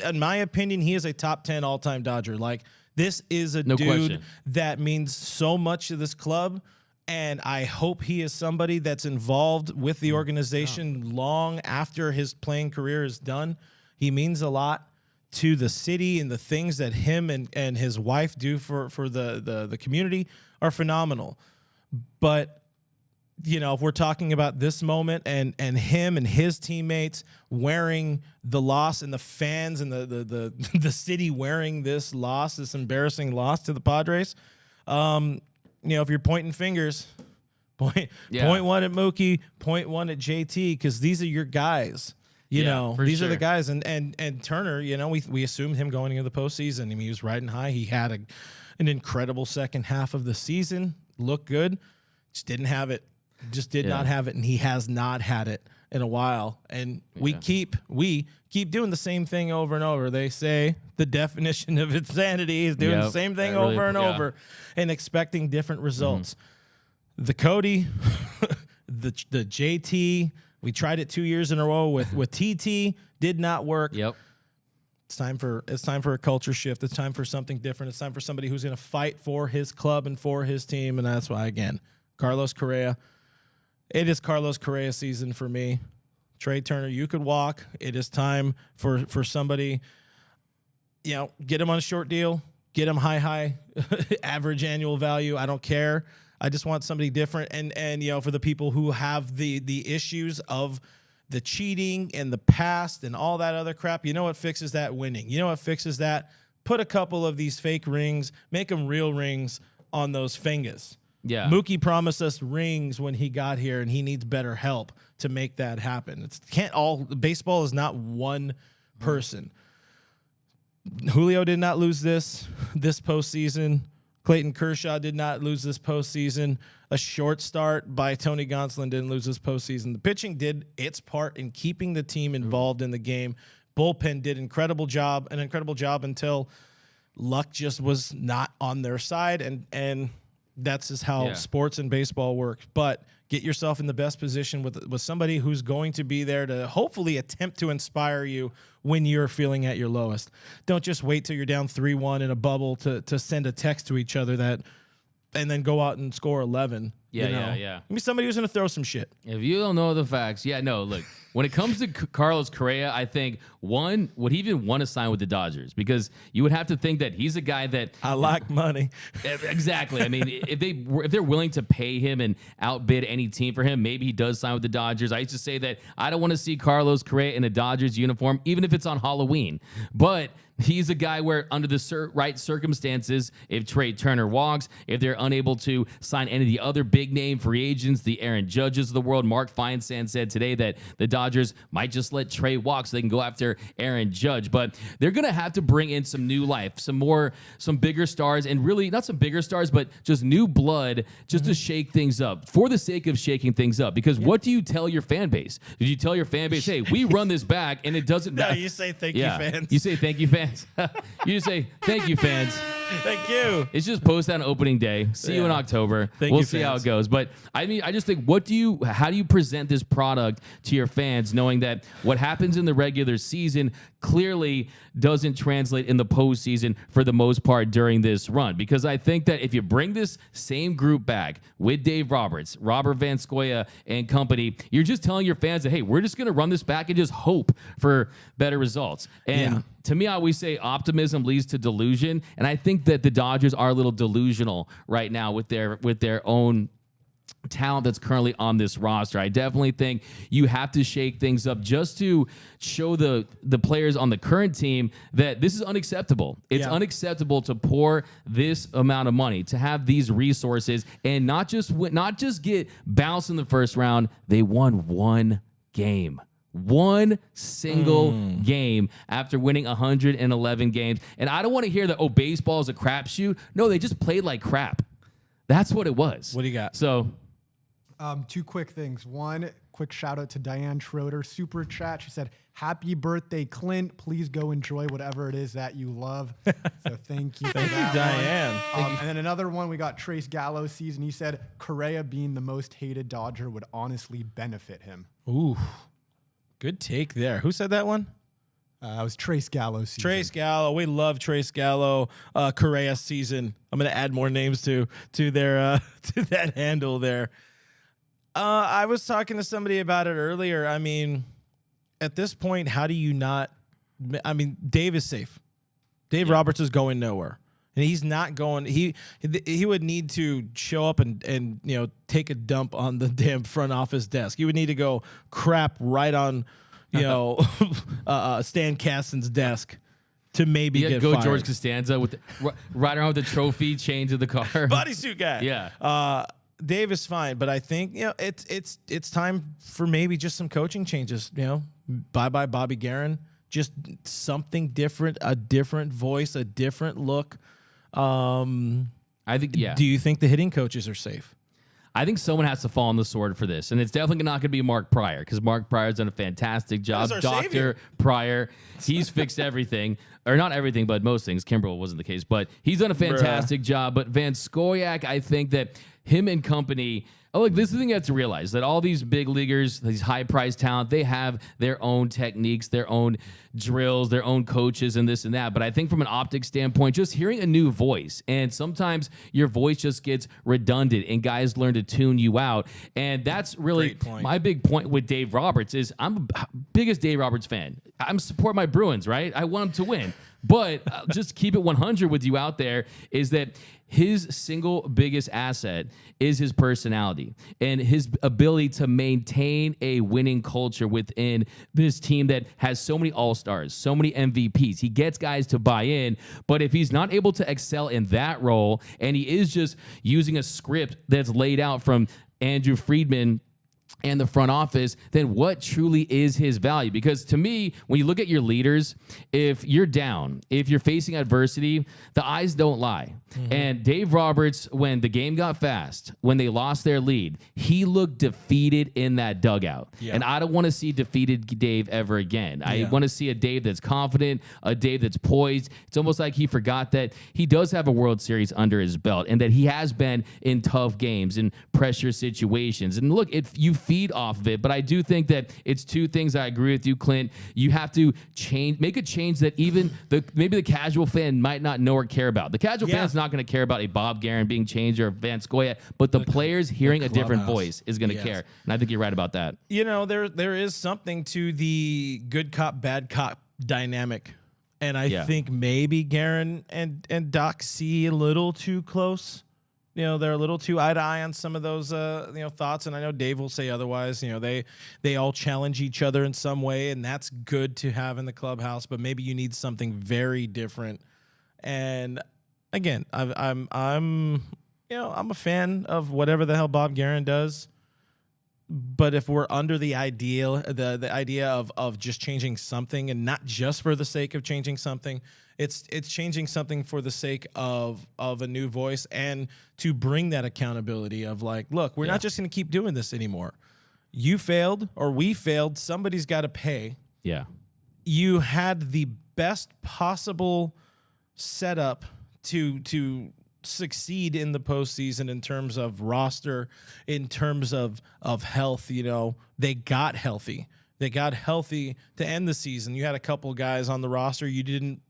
A: in my opinion, he is a top 10 all-time Dodger. Like, this is a dude
B: question.
A: that means so much to this club, and I hope he is somebody that's involved with the organization long after his playing career is done. He means a lot to the city, and the things that him and his wife do for the community are phenomenal. But, if we're talking about this moment and him and his teammates wearing the loss, and the fans and the city wearing this loss, this embarrassing loss to the Padres, if you're pointing fingers, point one at Mookie, point one at JT, because these are your guys. These are the guys. And Turner, we assumed him going into the postseason. I mean, he was riding high. He had an incredible second half of the season. Looked good. Just didn't have it. Just did not have it, and he has not had it in a while. And we keep doing the same thing over and over. They say the definition of insanity is doing the same thing over and over and expecting different results. The Cody, the JT, we tried it 2 years in a row with TT, did not work.
B: Yep.
A: It's time for a culture shift. It's time for something different. It's time for somebody who's going to fight for his club and for his team, and that's why, again, Carlos Correa. It is Carlos Correa season for me. Trey Turner, you could walk. It is time for somebody, get him on a short deal, get him high average annual value. I don't care. I just want somebody different. And for the people who have the issues of the cheating and the past and all that other crap, what fixes that? Winning. What fixes that? Put a couple of these fake rings, make them real rings on those fingers.
B: Yeah.
A: Mookie promised us rings when he got here, and he needs better help to make that happen. Baseball is not one person. Julio did not lose this postseason. Clayton Kershaw did not lose this postseason. A short start by Tony Gonsolin didn't lose this postseason. The pitching did its part in keeping the team involved in the game. Bullpen did an incredible job until luck just was not on their side, and that's just how sports and baseball work. But get yourself in the best position with somebody who's going to be there to hopefully attempt to inspire you when you're feeling at your lowest. Don't just wait till you're down 3-1 in a bubble to send a text to each other and then go out and score 11.
B: Yeah.
A: Give me somebody who's going to throw some shit.
B: If you don't know the facts, look, when it comes to Carlos Correa, I think, one, would he even want to sign with the Dodgers? Because you would have to think that he's a guy that...
A: I like money.
B: Exactly. I mean, if they're willing to pay him and outbid any team for him, maybe he does sign with the Dodgers. I used to say that I don't want to see Carlos Correa in a Dodgers uniform, even if it's on Halloween. But he's a guy where, under the right circumstances, if Trey Turner walks, if they're unable to sign any of the other big-name free agents, the Aaron Judges of the world, Mark Feinsand said today that the Dodgers might just let Trey walk so they can go after Aaron Judge. But they're going to have to bring in some new life, some bigger stars, and really not some bigger stars, but just new blood just to shake things up for the sake of shaking things up. Because what do you tell your fan base? Did you tell your fan base, hey, we run this back and it doesn't matter?
A: No, you say thank you, fans.
B: You say thank you, fans. You just say thank you, fans.
A: Thank you.
B: It's just post on opening day. See you in October. We'll see how it goes. But I mean, I just think, how do you present this product to your fans, knowing that what happens in the regular season clearly doesn't translate in the postseason for the most part during this run? Because I think that if you bring this same group back with Dave Roberts, Robert Van Scoya and company, you're just telling your fans that, hey, we're just going to run this back and just hope for better results. And to me, I always say optimism leads to delusion. And I think that the Dodgers are a little delusional right now with their own talent that's currently on this roster. I definitely think you have to shake things up just to show the players on the current team that this is unacceptable. It's unacceptable to pour this amount of money, to have these resources, and not just get bounced in the first round. They won one game. One single game after winning 111 games. And I don't want to hear that, baseball is a crapshoot. No, they just played like crap. That's what it was.
A: What do you got?
B: So,
C: two quick things. One, quick shout out to Diane Schroeder, super chat. She said, "Happy birthday, Clint. Please go enjoy whatever it is that you love." So thank you for that,
A: Diane.
C: And then another one, we got Trace Gallows season. He said, Correa being the most hated Dodger would honestly benefit him.
A: Ooh. Good take there. Who said that one?
C: It was Trace Gallo season.
A: Trace Gallo. We love Trace Gallo. Correa season. I'm going to add more names to their to that handle there. I was talking to somebody about it earlier. I mean, at this point, how do you not? I mean, Dave is safe. Dave Roberts is going nowhere, and he's not going. He would need to show up and take a dump on the damn front office desk. He would need to go crap right on Stan Kasten's desk to maybe get
B: go
A: fired.
B: George Costanza with right around with the trophy chained to the car.
A: Bodysuit guy.
B: Yeah.
A: Dave is fine, but I think it's time for maybe just some coaching changes. Bye Bobby Guerin. Just something different, a different voice, a different look.
B: I think. Yeah.
A: Do you think the hitting coaches are safe?
B: I think someone has to fall on the sword for this, and it's definitely not going to be Mark Pryor because Mark Pryor's done a fantastic job. Dr. Pryor, he's fixed everything, or not everything, but most things. Kimbrel wasn't the case, but he's done a fantastic job. But Van Scoyoc, I think that him and company. Oh, look, this is the thing you have to realize, that all these big leaguers, these high-priced talent, they have their own techniques, their own drills, their own coaches, and this and that. But I think from an optics standpoint, just hearing a new voice, and sometimes your voice just gets redundant, and guys learn to tune you out. And that's really my big point with Dave Roberts is I'm the biggest Dave Roberts fan. I'm support my Bruins, right? I want them to win. But just keep it 100 with you out there is that his single biggest asset is his personality and his ability to maintain a winning culture within this team that has so many all-stars, so many MVPs. He gets guys to buy in, but if he's not able to excel in that role and he is just using a script that's laid out from Andrew Friedman and the front office, then what truly is his value? Because to me, when you look at your leaders, if you're down, if you're facing adversity, the eyes don't lie. Mm-hmm. And Dave Roberts, when the game got fast, when they lost their lead, he looked defeated in that dugout. Yeah. And I don't want to see defeated Dave ever again. I want to see a Dave that's confident, a Dave that's poised. It's almost like he forgot that he does have a World Series under his belt and that he has been in tough games and pressure situations. And look, if you feed off of it, but I do think that it's two things. I agree with you, Clint. You have to make a change that even maybe the casual fan might not know or care about. The casual fan's not going to care about a Bob Guerin being changed or a Van Scoyoc, but the players hearing a different voice is going to care. And I think you're right about that.
A: There is something to the good cop, bad cop dynamic. And I think maybe Guerin and Doc see a little too close. They're a little too eye to eye on some of those, thoughts. And I know Dave will say otherwise. They all challenge each other in some way, and that's good to have in the clubhouse. But maybe you need something very different. And again, I'm a fan of whatever the hell Bob Guerin does. But if we're under the idea of just changing something, and not just for the sake of changing something, it's changing something for the sake of a new voice and to bring that accountability of like, look, we're not just going to keep doing this anymore. You failed or we failed. Somebody's got to pay.
B: Yeah.
A: You had the best possible setup to succeed in the postseason in terms of roster, in terms of health. They got healthy. They got healthy to end the season. You had a couple guys on the roster you didn't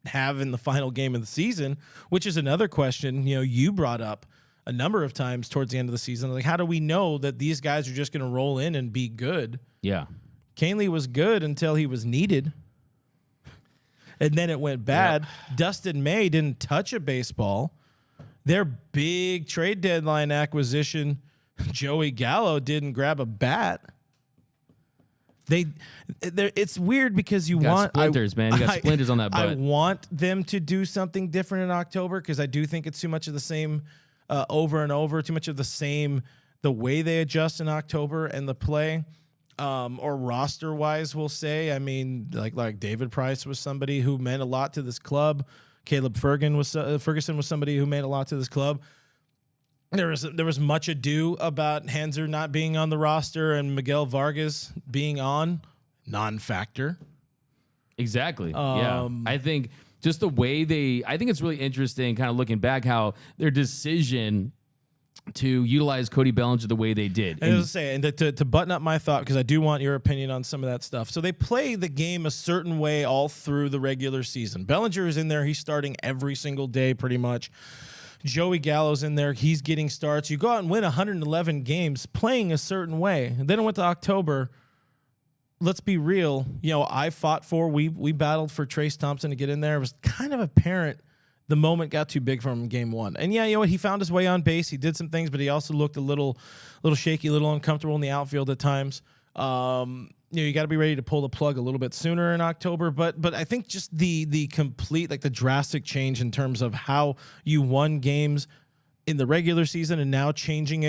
A: have in the final game of the season, which is another question you brought up a number of times towards the end of the season. Like, how do we know that these guys are just going to roll in and be good?
B: Yeah.
A: Canely was good until he was needed. And then it went bad. Yep. Dustin May didn't touch a baseball. Their big trade deadline acquisition, Joey Gallo, didn't grab a bat. It's weird because you want
B: splinters, man. You got splinters on that butt.
A: I want them to do something different in October because I do think it's too much of the same over and over. Too much of the same. The way they adjust in October and the play, or roster wise, we'll say. I mean, like David Price was somebody who meant a lot to this club. Caleb Ferguson was somebody who meant a lot to this club. There was much ado about Hanser not being on the roster and Miguel Vargas being on, non-factor.
B: Exactly. I think just the way I think it's really interesting kind of looking back how their decision to utilize Cody Bellinger the way they did.
A: And I was saying, and to button up my thought, because I do want your opinion on some of that stuff. So they play the game a certain way all through the regular season. Bellinger is in there. He's starting every single day pretty much. Joey Gallo's in there. He's getting starts. You go out and win 111 games playing a certain way. And then it went to October. Let's be real. You know, I fought for, we battled for Trace Thompson to get in there. It was kind of apparent the moment got too big for him in game one. And yeah, you know what? He found his way on base. He did some things, but he also looked a little shaky, a little uncomfortable in the outfield at times. You know, you got to be ready to pull the plug a little bit sooner in October. But I think just the complete, like the drastic change in terms of how you won games in the regular season and now changing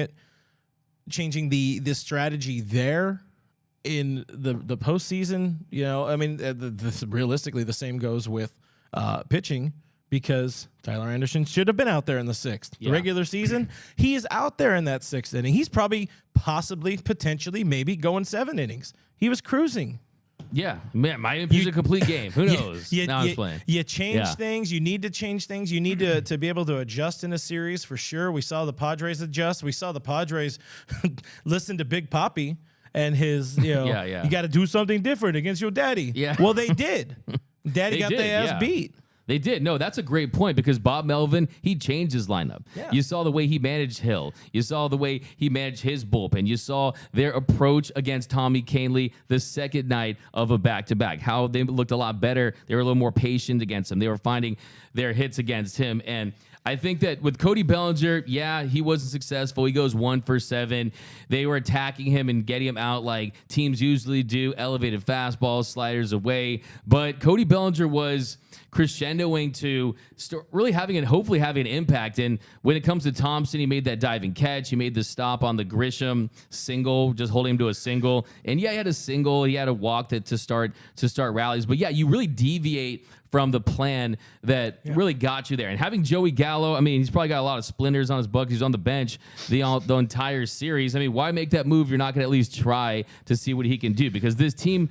A: the strategy there in the postseason. You know, I mean, realistically, the same goes with pitching. Because Tyler Anderson should have been out there in the sixth. The regular season, he is out there in that sixth inning. He's probably, possibly, potentially, maybe going 7 innings. He was cruising.
B: Yeah, man, might have been a complete game. Who knows? Now I'm playing.
A: You change things. You need to change things. You need to be able to adjust in a series for sure. We saw the Padres adjust. We saw the Padres listen to Big Papi and his, you know, you got to do something different against your daddy. Yeah. Well, they did. Daddy got their ass beat.
B: They did. No, that's a great point because Bob Melvin, he changed his lineup. Yeah. You saw the way he managed Hill. You saw the way he managed his bullpen. You saw their approach against Tommy Kahnle the second night of a back-to-back, how they looked a lot better. They were a little more patient against him. They were finding their hits against him. And I think that with Cody Bellinger, he wasn't successful. He goes 1 for 7. They were attacking him and getting him out like teams usually do, elevated fastballs, sliders away. But Cody Bellinger was crescendoing to really hopefully having an impact. And when it comes to Thompson, he made that diving catch. He made the stop on the Grisham single, just holding him to a single. And he had a single. He had a walk to start rallies. But you really deviate from the plan that really got you there. And having Joey Gallo, I mean, he's probably got a lot of splinters on his butt. He's on the bench the entire series. I mean, why make that move? You're not going to at least try to see what he can do because this team,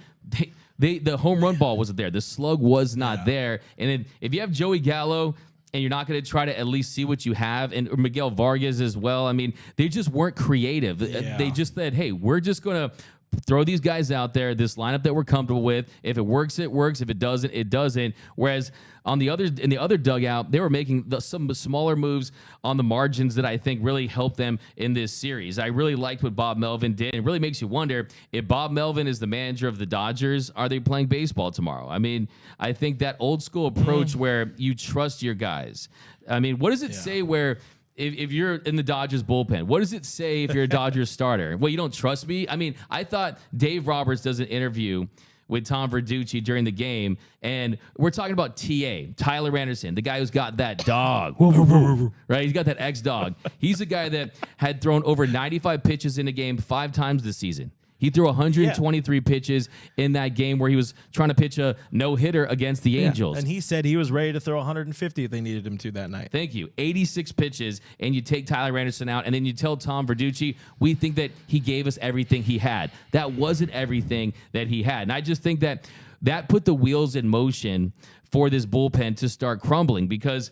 B: the home run ball wasn't there. The slug was not there. And if you have Joey Gallo and you're not going to try to at least see what you have, and Miguel Vargas as well, I mean, they just weren't creative. They just said, hey, we're just going to throw these guys out there, this lineup that we're comfortable with. If it works, it works. If it doesn't, it doesn't. Whereas in the other dugout, they were making some smaller moves on the margins that I think really helped them in this series. I really liked what Bob Melvin did. It really makes you wonder if Bob Melvin is the manager of the Dodgers, are they playing baseball tomorrow? I mean, I think that old school approach where you trust your guys. I mean, what does it say where if you're in the Dodgers bullpen, what does it say if you're a Dodgers starter? Well, you don't trust me? I mean, I thought Dave Roberts does an interview with Tom Verducci during the game, and we're talking about Tyler Anderson, the guy who's got that dog, right? He's got that ex-dog. He's the guy that had thrown over 95 pitches in a game 5 times this season. He threw 123 pitches in that game where he was trying to pitch a no-hitter against the Angels.
A: And he said he was ready to throw 150 if they needed him to that night.
B: Thank you. 86 pitches, and you take Tyler Anderson out, and then you tell Tom Verducci, we think that he gave us everything he had. That wasn't everything that he had. And I just think that put the wheels in motion for this bullpen to start crumbling because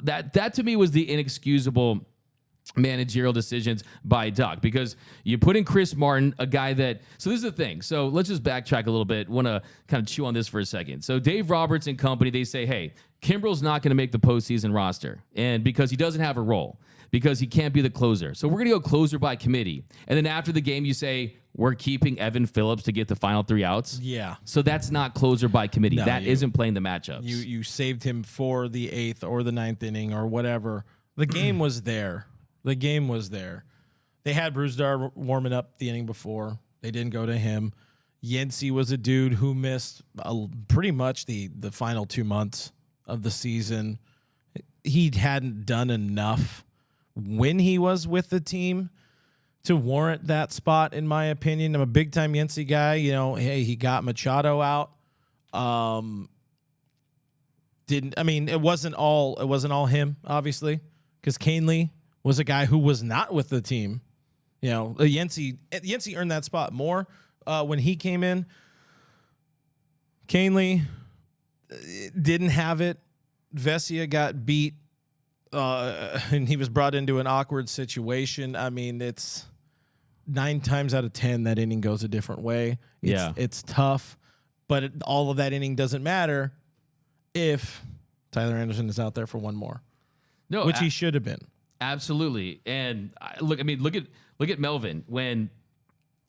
B: that to me was the inexcusable managerial decisions by Doc, because you put in Chris Martin, a guy that, so this is the thing. So let's just backtrack a little bit. Want to kind of chew on this for a second. So Dave Roberts and company, they say, hey, Kimbrel's not going to make the postseason roster, and because he doesn't have a role, because he can't be the closer. So we're going to go closer by committee. And then after the game, you say, we're keeping Evan Phillips to get the final 3 outs.
A: Yeah.
B: So that's not closer by committee. No, that isn't playing the matchups.
A: You saved him for the 8th or the 9th inning or whatever. The game was there. The game was there. They had Brusdar warming up the inning before. They didn't go to him. Yancey was a dude who missed pretty much the final 2 months of the season. He hadn't done enough when he was with the team to warrant that spot, in my opinion. I'm a big-time Yancey guy. You know, hey, he got Machado out. It wasn't all him, obviously, because Kahnle was a guy who was not with the team. You know, Yancey earned that spot more when he came in. Kahnle didn't have it. Vesia got beat and he was brought into an awkward situation. I mean, it's 9 times out of 10 that inning goes a different way. It's tough, but all of that inning doesn't matter if Tyler Anderson is out there for one more.
B: No,
A: which he should have been.
B: Absolutely. And look at Melvin when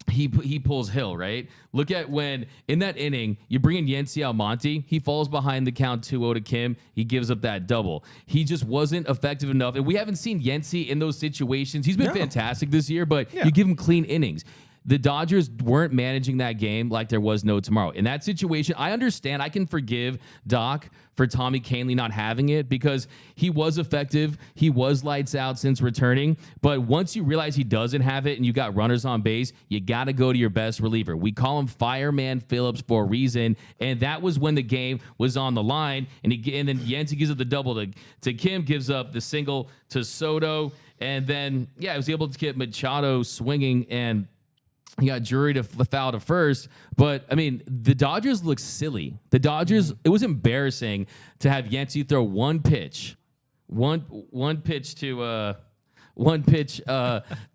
B: he pulls Hill, right? Look at when in that inning you bring in Yency Almonte, he falls behind the count 2-0 to Kim. He gives up that double. He just wasn't effective enough, and we haven't seen Yency in those situations. He's been fantastic this year, but you give him clean innings. The Dodgers weren't managing that game like there was no tomorrow. In that situation, I understand. I can forgive Doc for Tommy Kahnle not having it because he was effective. He was lights out since returning. But once you realize he doesn't have it and you got runners on base, you got to go to your best reliever. We call him Fireman Phillips for a reason. And that was when the game was on the line. And then Yency gives up the double to Kim, gives up the single to Soto. And then, I was able to get Machado swinging, and he got Drury to foul to first. But, I mean, the Dodgers look silly. The Dodgers, it was embarrassing to have Yency throw one pitch to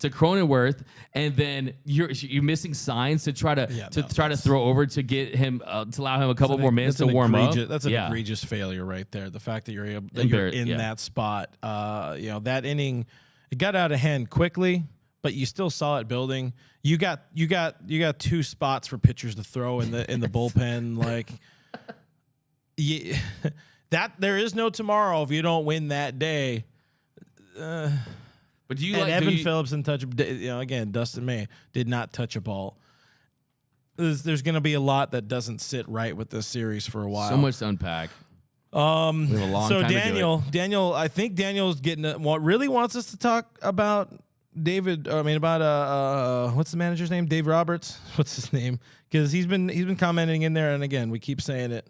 B: Cronenworth, and then you're missing signs to try to throw over to get him to allow him a couple more minutes to warm up.
A: That's an egregious failure right there. The fact that you're in that spot, that inning, it got out of hand quickly, but you still saw it building. You got 2 spots for pitchers to throw in the bullpen. Like, that there is no tomorrow if you don't win that day.
B: But do you
A: and Evan Phillips and again, Dustin May did not touch a ball. There's going to be a lot that doesn't sit right with this series for a while.
B: So much to unpack.
A: We have a long time Daniel, I think Daniel's getting what really wants us to talk about what's the manager's name? Dave Roberts. What's his name? Because he's been commenting in there, and again, we keep saying it.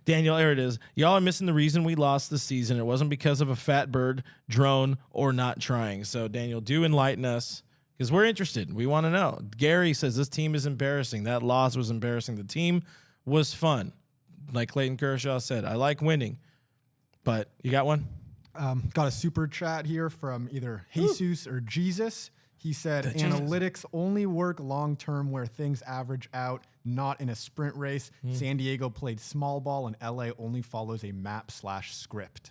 A: Daniel, there it is. Y'all are missing the reason we lost this season. It wasn't because of a fat bird, drone, or not trying. So, Daniel, do enlighten us, because we're interested. We want to know. Gary says this team is embarrassing. That loss was embarrassing. The team was fun. Like Clayton Kershaw said, I like winning. But you got one?
C: Got a super chat here from either Jesus or Jesus. He said, analytics only work long-term where things average out, not in a sprint race. San Diego played small ball, and LA only follows a map/script.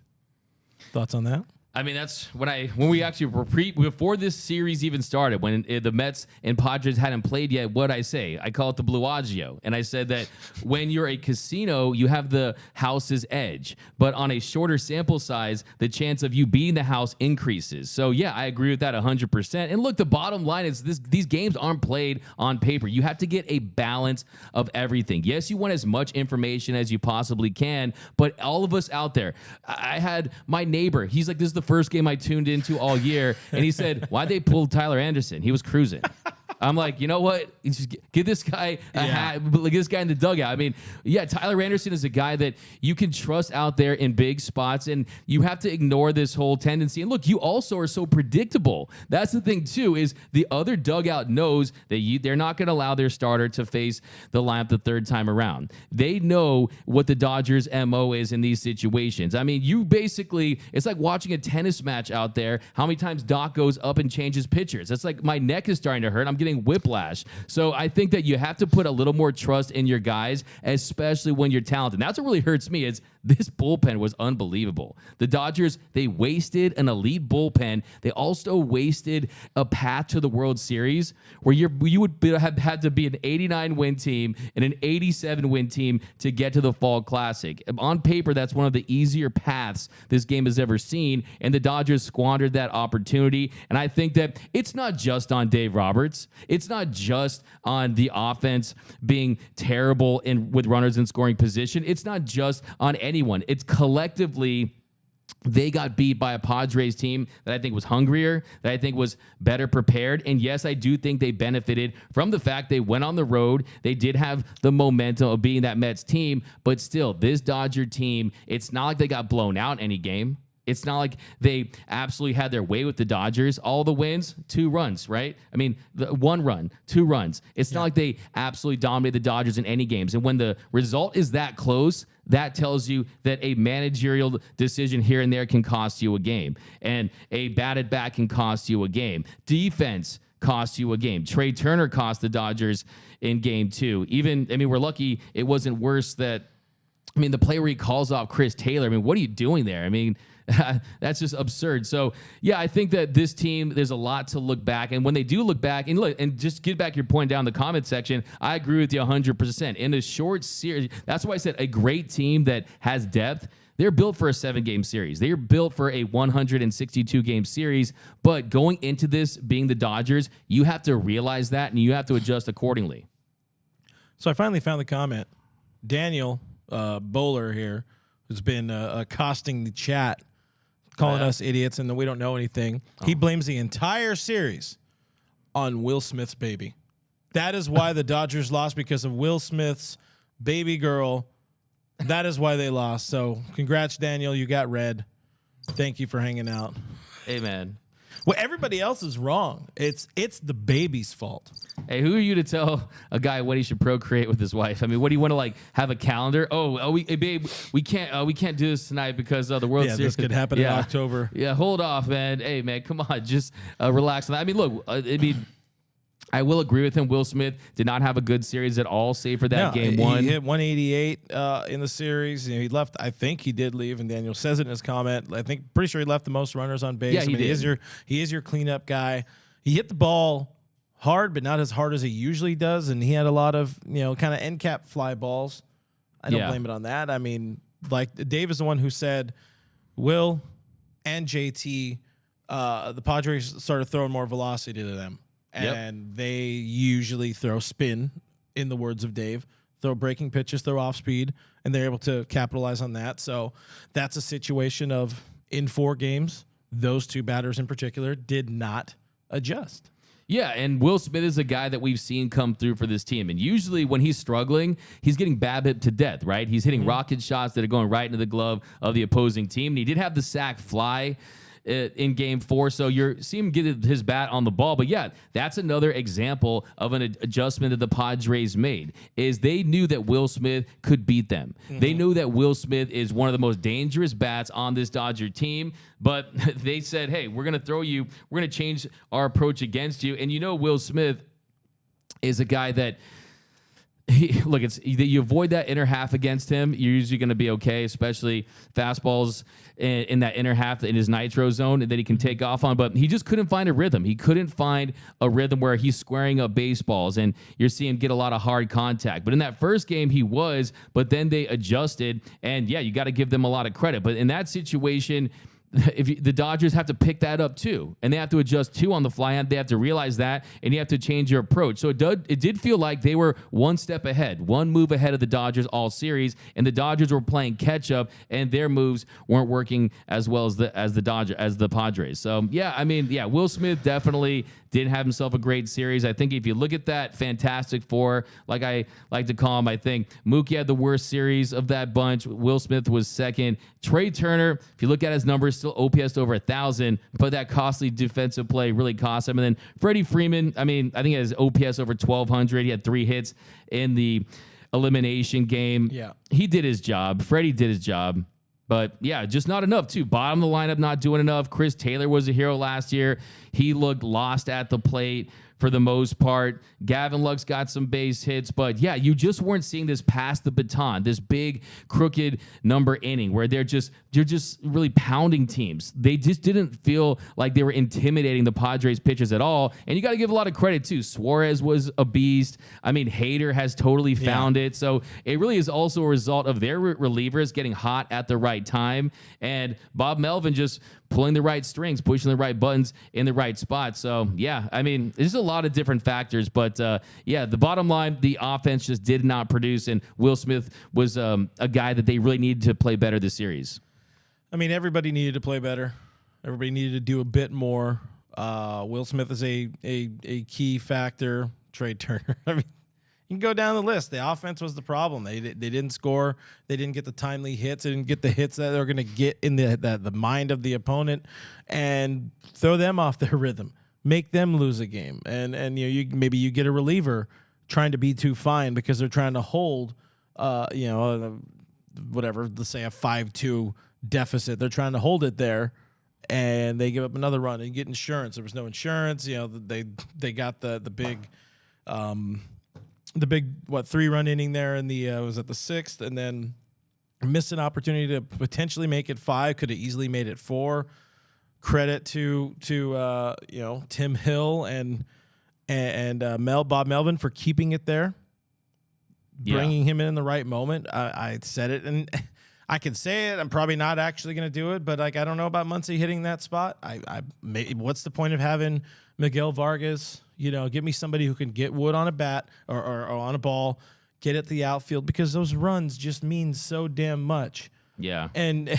A: Thoughts on that?
B: I mean, that's when we actually before this series even started, when the Mets and Padres hadn't played yet. What I say, I call it the Bluagio, and I said that when you're a casino, you have the house's edge, but on a shorter sample size, the chance of you beating the house increases. So yeah, I agree with that 100%. And look, the bottom line is these games aren't played on paper. You have to get a balance of everything. Yes, you want as much information as you possibly can, but all of us out there, I had my neighbor. He's like, this is the first game I tuned into all year, and he said, why'd they pull Tyler Anderson? He was cruising. I'm like, you know what? Just give this guy a hat, like this guy in the dugout. I mean, Tyler Anderson is a guy that you can trust out there in big spots, and you have to ignore this whole tendency. And look, you also are so predictable. That's the thing too, is the other dugout knows that they're not going to allow their starter to face the lineup the third time around. They know what the Dodgers' MO is in these situations. I mean, it's like watching a tennis match out there. How many times Doc goes up and changes pitchers? It's like my neck is starting to hurt. I'm getting whiplash. So I think that you have to put a little more trust in your guys, especially when you're talented. That's what really hurts me is this bullpen was unbelievable. The Dodgers, they wasted an elite bullpen. They also wasted a path to the World Series where you would have had to be an 89-win team and an 87-win team to get to the Fall Classic. On paper, that's one of the easier paths this game has ever seen, and the Dodgers squandered that opportunity. And I think that it's not just on Dave Roberts. It's not just on the offense being terrible with runners in scoring position. It's not just on anyone. It's collectively they got beat by a Padres team that I think was hungrier, that I think was better prepared. And yes, I do think they benefited from the fact they went on the road. They did have the momentum of being that Mets team, but still, this Dodger team, it's not like they got blown out any game. It's not like they absolutely had their way with the Dodgers. All the wins, 2 runs, right? I mean, 1 run, 2 runs. It's not like they absolutely dominated the Dodgers in any games. And when the result is that close, that tells you that a managerial decision here and there can cost you a game, and a batted back can cost you a game. Defense cost you a game. Trey Turner cost the Dodgers in game 2. We're lucky it wasn't worse that, the play where he calls off Chris Taylor. What are you doing there? That's just absurd. So, yeah, I think that this team, there's a lot to look back. And when they do look back, and just get back your point down in the comment section, I agree with you 100%. In a short series, that's why I said a great team that has depth, they're built for a 7-game series. They're built for a 162-game series. But going into this, being the Dodgers, you have to realize that, and you have to adjust accordingly.
A: So I finally found the comment. Daniel Bowler here, who's been accosting the chat, calling us idiots and that we don't know anything. He blames the entire series on Will Smith's baby. That is why the Dodgers lost, because of Will Smith's baby girl. That is why they lost. So congrats, Daniel. You got red. Thank you for hanging out.
B: Hey, man.
A: Well, everybody else is wrong. It's the baby's fault.
B: Hey, who are you to tell a guy what he should procreate with his wife? What do you want to have a calendar? Babe, we can't do this tonight because the World Series.
A: This could happen in October.
B: Yeah, hold off, man. Hey, man, come on, just relax on that. Look, I will agree with him. Will Smith did not have a good series at all, save for that game 1.
A: He hit 188 in the series. He left. I think he did leave, and Daniel says it in his comment. Pretty sure he left the most runners on base.
B: Yeah, he did.
A: He is your cleanup guy. He hit the ball hard, but not as hard as he usually does, and he had a lot of kind of end cap fly balls. I don't blame it on that. Dave is the one who said Will and JT, the Padres started throwing more velocity to them. And they usually throw spin, in the words of Dave, throw breaking pitches, throw off speed, and they're able to capitalize on that. So that's a situation of, in 4 games, those 2 batters in particular did not adjust.
B: Yeah, and Will Smith is a guy that we've seen come through for this team. And usually when he's struggling, he's getting BABIP to death, right? He's hitting rocket shots that are going right into the glove of the opposing team. And he did have the sac fly in game 4, so you're seeing him get his bat on the ball. But yeah, that's another example of an adjustment that the Padres made, is they knew that Will Smith could beat them. They knew that Will Smith is one of the most dangerous bats on this Dodger team, but they said, hey, we're going to throw you, we're going to change our approach against you. And Will Smith is a guy that, you avoid that inner half against him, you're usually going to be okay, especially fastballs in that inner half in his nitro zone that he can take off on. But he just couldn't find a rhythm. He couldn't find a rhythm where he's squaring up baseballs, and you're seeing him get a lot of hard contact. But in that first game, he was, but then they adjusted, and yeah, you got to give them a lot of credit. But in that situation, the Dodgers have to pick that up too, and they have to adjust too on the fly, and they have to realize that, and you have to change your approach. So it did feel like they were one step ahead, one move ahead of the Dodgers all series, and the Dodgers were playing catch up, and their moves weren't working as well as the Padres. So Will Smith definitely did have himself a great series. I think if you look at that Fantastic Four, like I like to call him, I think Mookie had the worst series of that bunch. Will Smith was second. Trey Turner, if you look at his numbers, still OPS over 1,000, but that costly defensive play really cost him. And then Freddie Freeman, I think he has OPS over 1,200. He had 3 hits in the elimination game.
A: Yeah,
B: he did his job. Freddie did his job. But, yeah, just not enough, too. Bottom of the lineup, not doing enough. Chris Taylor was a hero last year. He looked lost at the plate for the most part. Gavin Lux got some base hits. But, yeah, you just weren't seeing this pass the baton, this big, crooked number inning where they're just really pounding teams. They just didn't feel like they were intimidating the Padres pitchers at all. And you got to give a lot of credit, too. Suarez was a beast. Hader has totally found it. So it really is also a result of their relievers getting hot at the right time, and Bob Melvin just pulling the right strings, pushing the right buttons in the right spot. So, yeah, there's a lot of different factors. But, the bottom line, the offense just did not produce, and Will Smith was a guy that they really needed to play better this series.
A: Everybody needed to play better. Everybody needed to do a bit more. Will Smith is a key factor. Trey Turner. You can go down the list. The offense was the problem. They didn't score. They didn't get the timely hits. They didn't get the hits that they're going to get in the mind of the opponent and throw them off their rhythm, make them lose a game. And maybe you get a reliever trying to be too fine because they're trying to hold whatever, let's say a 5-2 deficit. They're trying to hold it there, and they give up another run and get insurance. There was no insurance. You know, they got the big 3-run inning there in the was at the 6th, and then missed an opportunity to potentially make it 5. Could have easily made it 4. Credit to Tim Hill and Bob Melvin for keeping it there, bringing him in the right moment. I said it, and I can say it. I'm probably not actually going to do it, but like I don't know about Muncy hitting that spot. What's the point of having Miguel Vargas? You know, give me somebody who can get wood on a bat or on a ball, get at the outfield, because those runs just mean so damn much.
B: Yeah.
A: And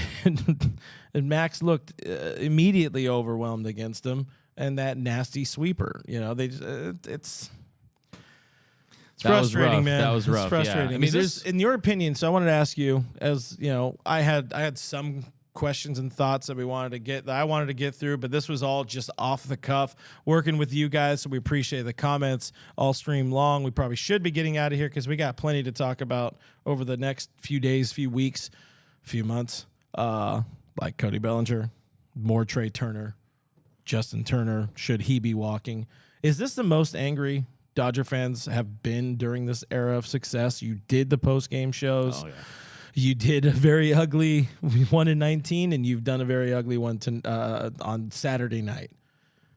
A: Max looked immediately overwhelmed against him, and that nasty sweeper. You know, they just, it's frustrating, man.
B: That was rough.
A: It's frustrating.
B: Yeah. I mean,
A: in your opinion, so I wanted to ask you, as you know, I had some questions and thoughts that I wanted to get through, but this was all just off the cuff, working with you guys. So we appreciate the comments all stream long. We probably should be getting out of here because we got plenty to talk about over the next few days, few weeks, few months. Like Cody Bellinger, more Trey Turner, Justin Turner, should he be walking? Is this the most angry Dodger fans have been during this era of success? You did the post-game shows. Oh, yeah. You did a very ugly one in 19, and you've done a very ugly one on Saturday night.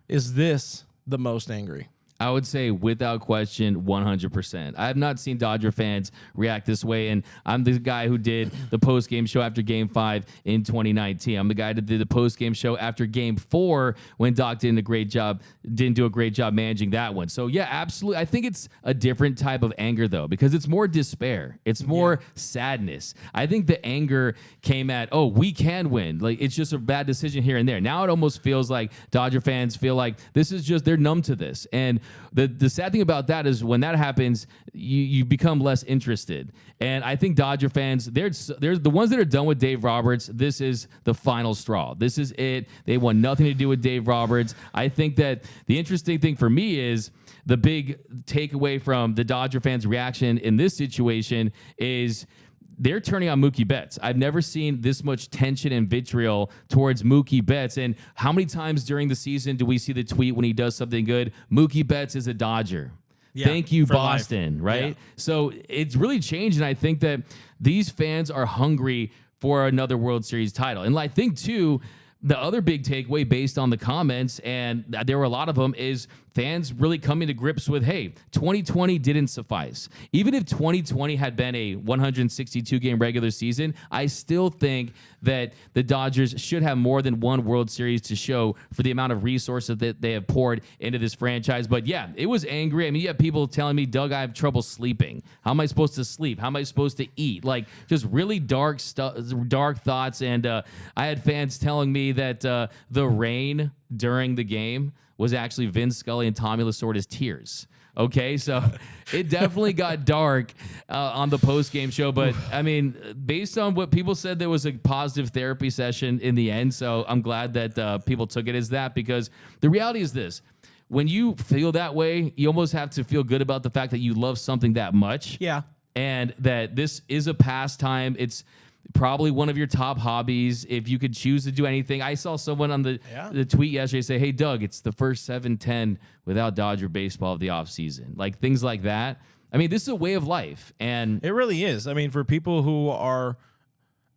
A: Is this the most angry?
B: I would say without question, 100%. I have not seen Dodger fans react this way, and I'm the guy who did the post-game show after Game 5 in 2019. I'm the guy that did the post-game show after Game 4 when Doc didn't do a great job managing that one. So, yeah, absolutely. I think it's a different type of anger, though, because it's more despair. It's more sadness. I think the anger came at, we can win. Like, it's just a bad decision here and there. Now it almost feels like Dodger fans feel like this is just, they're numb to this. And the sad thing about that is when that happens, you become less interested. And I think Dodger fans, they're the ones that are done with Dave Roberts. This is the final straw. This is it. They want nothing to do with Dave Roberts. I think that the interesting thing for me is the big takeaway from the Dodger fans' reaction in this situation is they're turning on Mookie Betts. I've never seen this much tension and vitriol towards Mookie Betts. And how many times during the season do we see the tweet when he does something good? Mookie Betts is a Dodger. Yeah, thank you, Boston, life. Right? Yeah. So it's really changed, and I think that these fans are hungry for another World Series title. And I think, too, the other big takeaway based on the comments, and there were a lot of them, is fans really coming to grips with, hey, 2020 didn't suffice. Even if 2020 had been a 162-game regular season, I still think that the Dodgers should have more than one World Series to show for the amount of resources that they have poured into this franchise. But yeah, it was angry. I mean, you have people telling me, Doug, I have trouble sleeping. How am I supposed to sleep? How am I supposed to eat? Like, just really dark thoughts. And I had fans telling me that the rain during the game was actually Vin Scully and Tommy Lasorda's tears. Okay, so it definitely got dark on the post-game show. But, I mean, based on what people said, there was a positive therapy session in the end. So I'm glad that people took it as that, because the reality is this. When you feel that way, you almost have to feel good about the fact that you love something that much.
A: Yeah.
B: And that this is a pastime. It's probably one of your top hobbies if you could choose to do anything. I saw someone on the tweet yesterday say, hey, Doug, it's the first 7-10 without Dodger baseball of the offseason. Like, things like that. I mean, this is a way of life. And
A: it really is. I mean, for people who are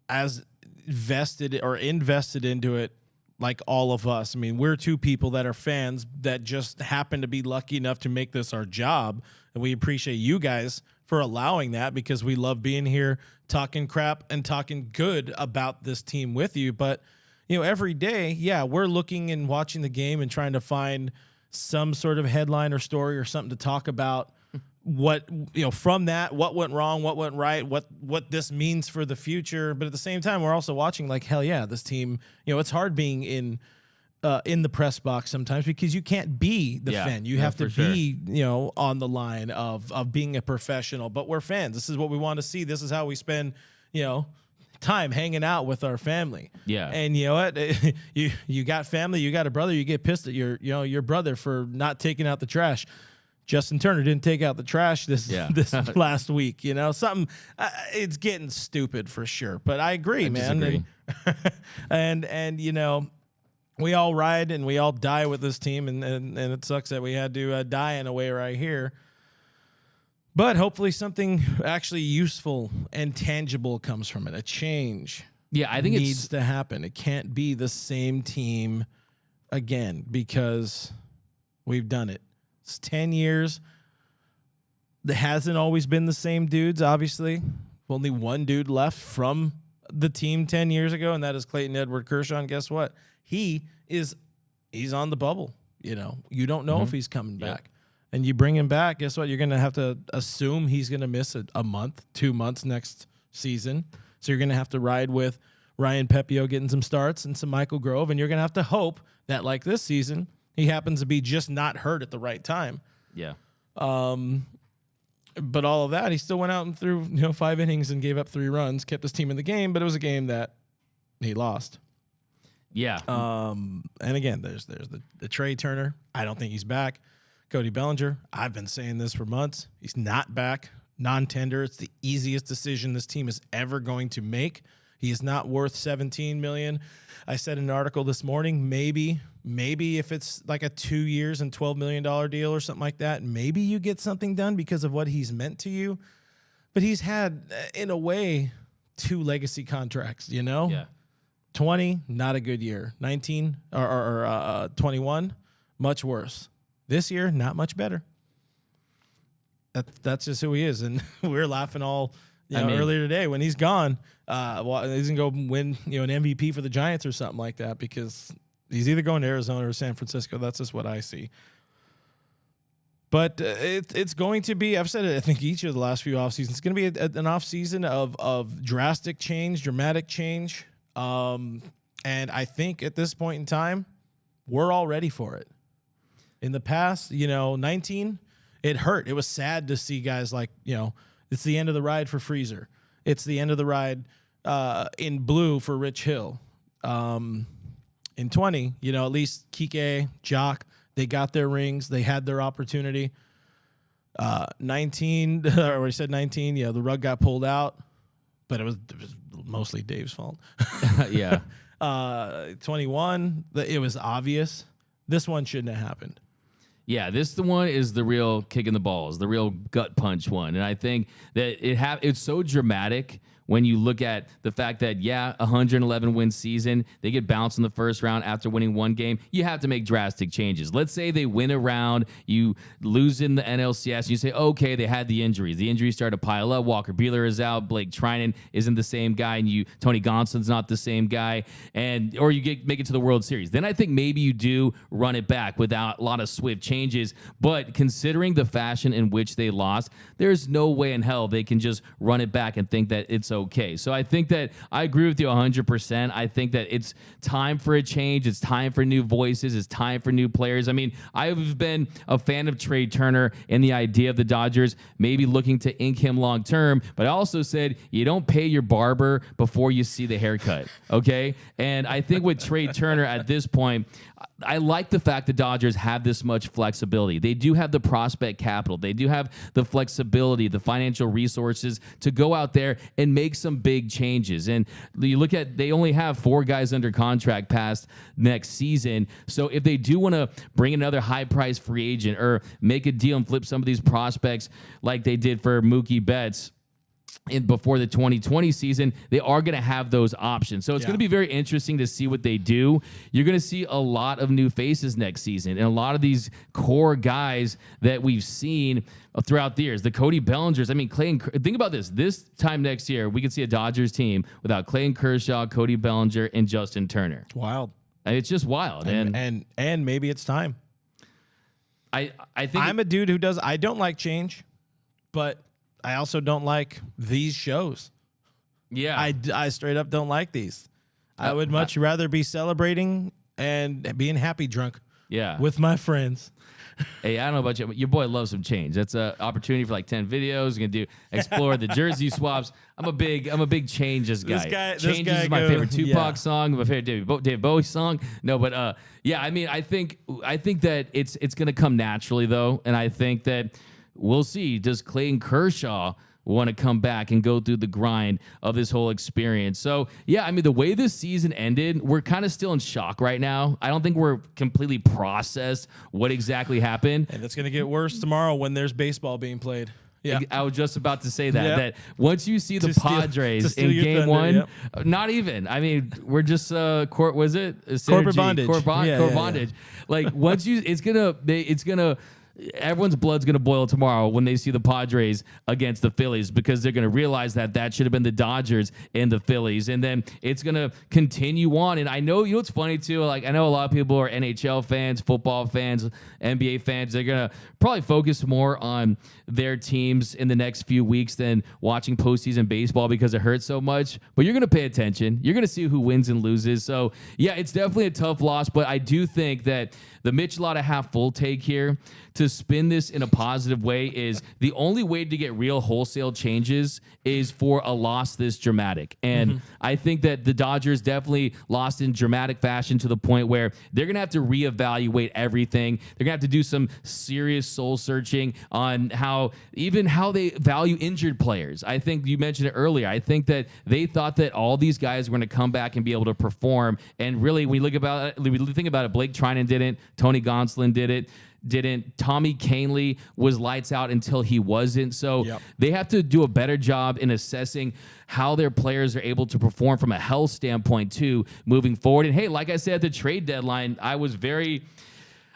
A: as vested or invested into it like all of us. I mean, we're two people that are fans that just happen to be lucky enough to make this our job. And we appreciate you guys for allowing that, because we love being here talking crap and talking good about this team with you. But, you know, every day, yeah, we're looking and watching the game and trying to find some sort of headline or story or something to talk about. What, you know, from that, what went wrong, what went right, what this means for the future. But at the same time, we're also watching like, hell yeah, this team, you know, it's hard being in the press box sometimes because you can't be the fan. You have to be, you know, on the line of being a professional. But we're fans. This is what we want to see. This is how we spend, you know, time hanging out with our family.
B: Yeah.
A: And you know what? You got family, you got a brother, you get pissed at your brother for not taking out the trash. Justin Turner didn't take out the trash this last week. You know, something. It's getting stupid for sure. But I agree, man. And you know, we all ride and we all die with this team, and it sucks that we had to die in a way right here. But hopefully something actually useful and tangible comes from it. A change.
B: Yeah, I think it
A: needs to happen. It can't be the same team again because we've done it. It's 10 years. There hasn't always been the same dudes, obviously. Only one dude left from the team 10 years ago, and that is Clayton Edward Kershaw. And guess what? He's on the bubble. You know, you don't know if he's coming back. And you bring him back, guess what? You're going to have to assume he's going to miss a month, 2 months next season. So you're going to have to ride with Ryan Pepio getting some starts and some Michael Grove, and you're going to have to hope that, like this season, he happens to be just not hurt at the right time.
B: Yeah.
A: But all of that, he still went out and threw 5 innings and gave up 3 runs, kept his team in the game, but it was a game that he lost.
B: Yeah.
A: And again, there's the Trey Turner. I don't think he's back. Cody Bellinger, I've been saying this for months. He's not back. Non-tender. It's the easiest decision this team is ever going to make. He is not worth $17 million. I said in an article this morning, maybe if it's like a 2 years and $12 million deal or something like that, maybe you get something done because of what he's meant to you. But he's had, in a way, 2 legacy contracts, you know?
B: Yeah.
A: 20, not a good year. 19 or 21, much worse. This year, not much better. That's just who he is, and we were laughing all earlier today when he's gone. He's gonna go win an MVP for the Giants or something like that because he's either going to Arizona or San Francisco. That's just what I see. But it's going to be. I've said it. I think each of the last few off seasons. It's going to be an off season of drastic change, dramatic change, and I think at this point in time, we're all ready for it. In the past, 19, it hurt. It was sad to see guys like, it's the end of the ride for Freezer. It's the end of the ride in blue for Rich Hill. In 20, at least Kike, Jock, they got their rings. They had their opportunity. 19, I already said 19, the rug got pulled out, but it was mostly Dave's fault.
B: Yeah.
A: 21, it was obvious. This one shouldn't have happened.
B: Yeah, the one is the real kick in the balls, the real gut punch one. And I think that it's so dramatic when you look at the fact that, 111 win season, they get bounced in the first round after winning 1 game. You have to make drastic changes. Let's say they win a round, you lose in the NLCS, and you say, okay, they had the injuries. The injuries start to pile up. Walker Buehler is out. Blake Trinan isn't the same guy, and Tony Gonsolin's not the same guy, or you make it to the World Series. Then I think maybe you do run it back without a lot of swift changes. But considering the fashion in which they lost, there's no way in hell they can just run it back and think that it's okay. So I think that I agree with you 100%. I think that it's time for a change. It's time for new voices. It's time for new players. I mean, I've been a fan of Trey Turner and the idea of the Dodgers maybe looking to ink him long term, but I also said you don't pay your barber before you see the haircut, okay? And I think with Trey Turner at this point, I like the fact the Dodgers have this much flexibility. They do have the prospect capital. They do have the flexibility, the financial resources to go out there and make some big changes. And you look at, they only have 4 guys under contract past next season. So if they do want to bring another high-priced free agent or make a deal and flip some of these prospects like they did for Mookie Betts before the 2020 season, they are going to have those options. So it's going to be very interesting to see what they do. You're going to see a lot of new faces next season, and a lot of these core guys that we've seen throughout the years. The Cody Bellingers. I mean, Clayton. Think about this. This time next year, we could see a Dodgers team without Clayton Kershaw, Cody Bellinger, and Justin Turner.
A: Wild.
B: And it's just wild.
A: And maybe it's time.
B: I think
A: I'm a dude who does. I don't like change, but I also don't like these shows.
B: Yeah.
A: I straight up don't like these. I would much rather be celebrating and being happy drunk.
B: Yeah.
A: with my friends.
B: Hey, I don't know about you, but your boy loves some change. That's an opportunity for like 10 videos. You can explore the jersey swaps. I'm a big changes guy. Changes is my favorite Tupac song, my favorite David Bowie song. No, but yeah, I mean, I think that it's gonna come naturally though, and I think that we'll see. Does Clayton Kershaw want to come back and go through the grind of this whole experience? So, yeah, I mean, the way this season ended, we're kind of still in shock right now. I don't think we're completely processed what exactly happened.
A: And it's going to get worse tomorrow when there's baseball being played. Yeah,
B: I was just about to say that once you see the Padres in game one, not even. I mean, we're just was it
A: corporate bondage?
B: Corporate bondage. Like once it's gonna. Everyone's blood's going to boil tomorrow when they see the Padres against the Phillies, because they're going to realize that should have been the Dodgers and the Phillies. And then it's going to continue on. And I know, you know, it's funny too. Like, I know a lot of people are NHL fans, football fans, NBA fans. They're going to probably focus more on their teams in the next few weeks than watching postseason baseball because it hurts so much. But you're going to pay attention. You're going to see who wins and loses. So, yeah, it's definitely a tough loss. But I do think that the Michelada half full take here to spin this in a positive way is the only way to get real wholesale changes is for a loss this dramatic. And I think that the Dodgers definitely lost in dramatic fashion to the point where they're going to have to reevaluate everything. They're going to have to do some serious soul searching on how they value injured players. I think you mentioned it earlier. I think that they thought that all these guys were going to come back and be able to perform. And really, we think about it, Blake Trinan didn't. Tony Gonsolin didn't. Tommy Kahnle was lights out until he wasn't. So they have to do a better job in assessing how their players are able to perform from a health standpoint too, moving forward. And hey, like I said at the trade deadline, I was very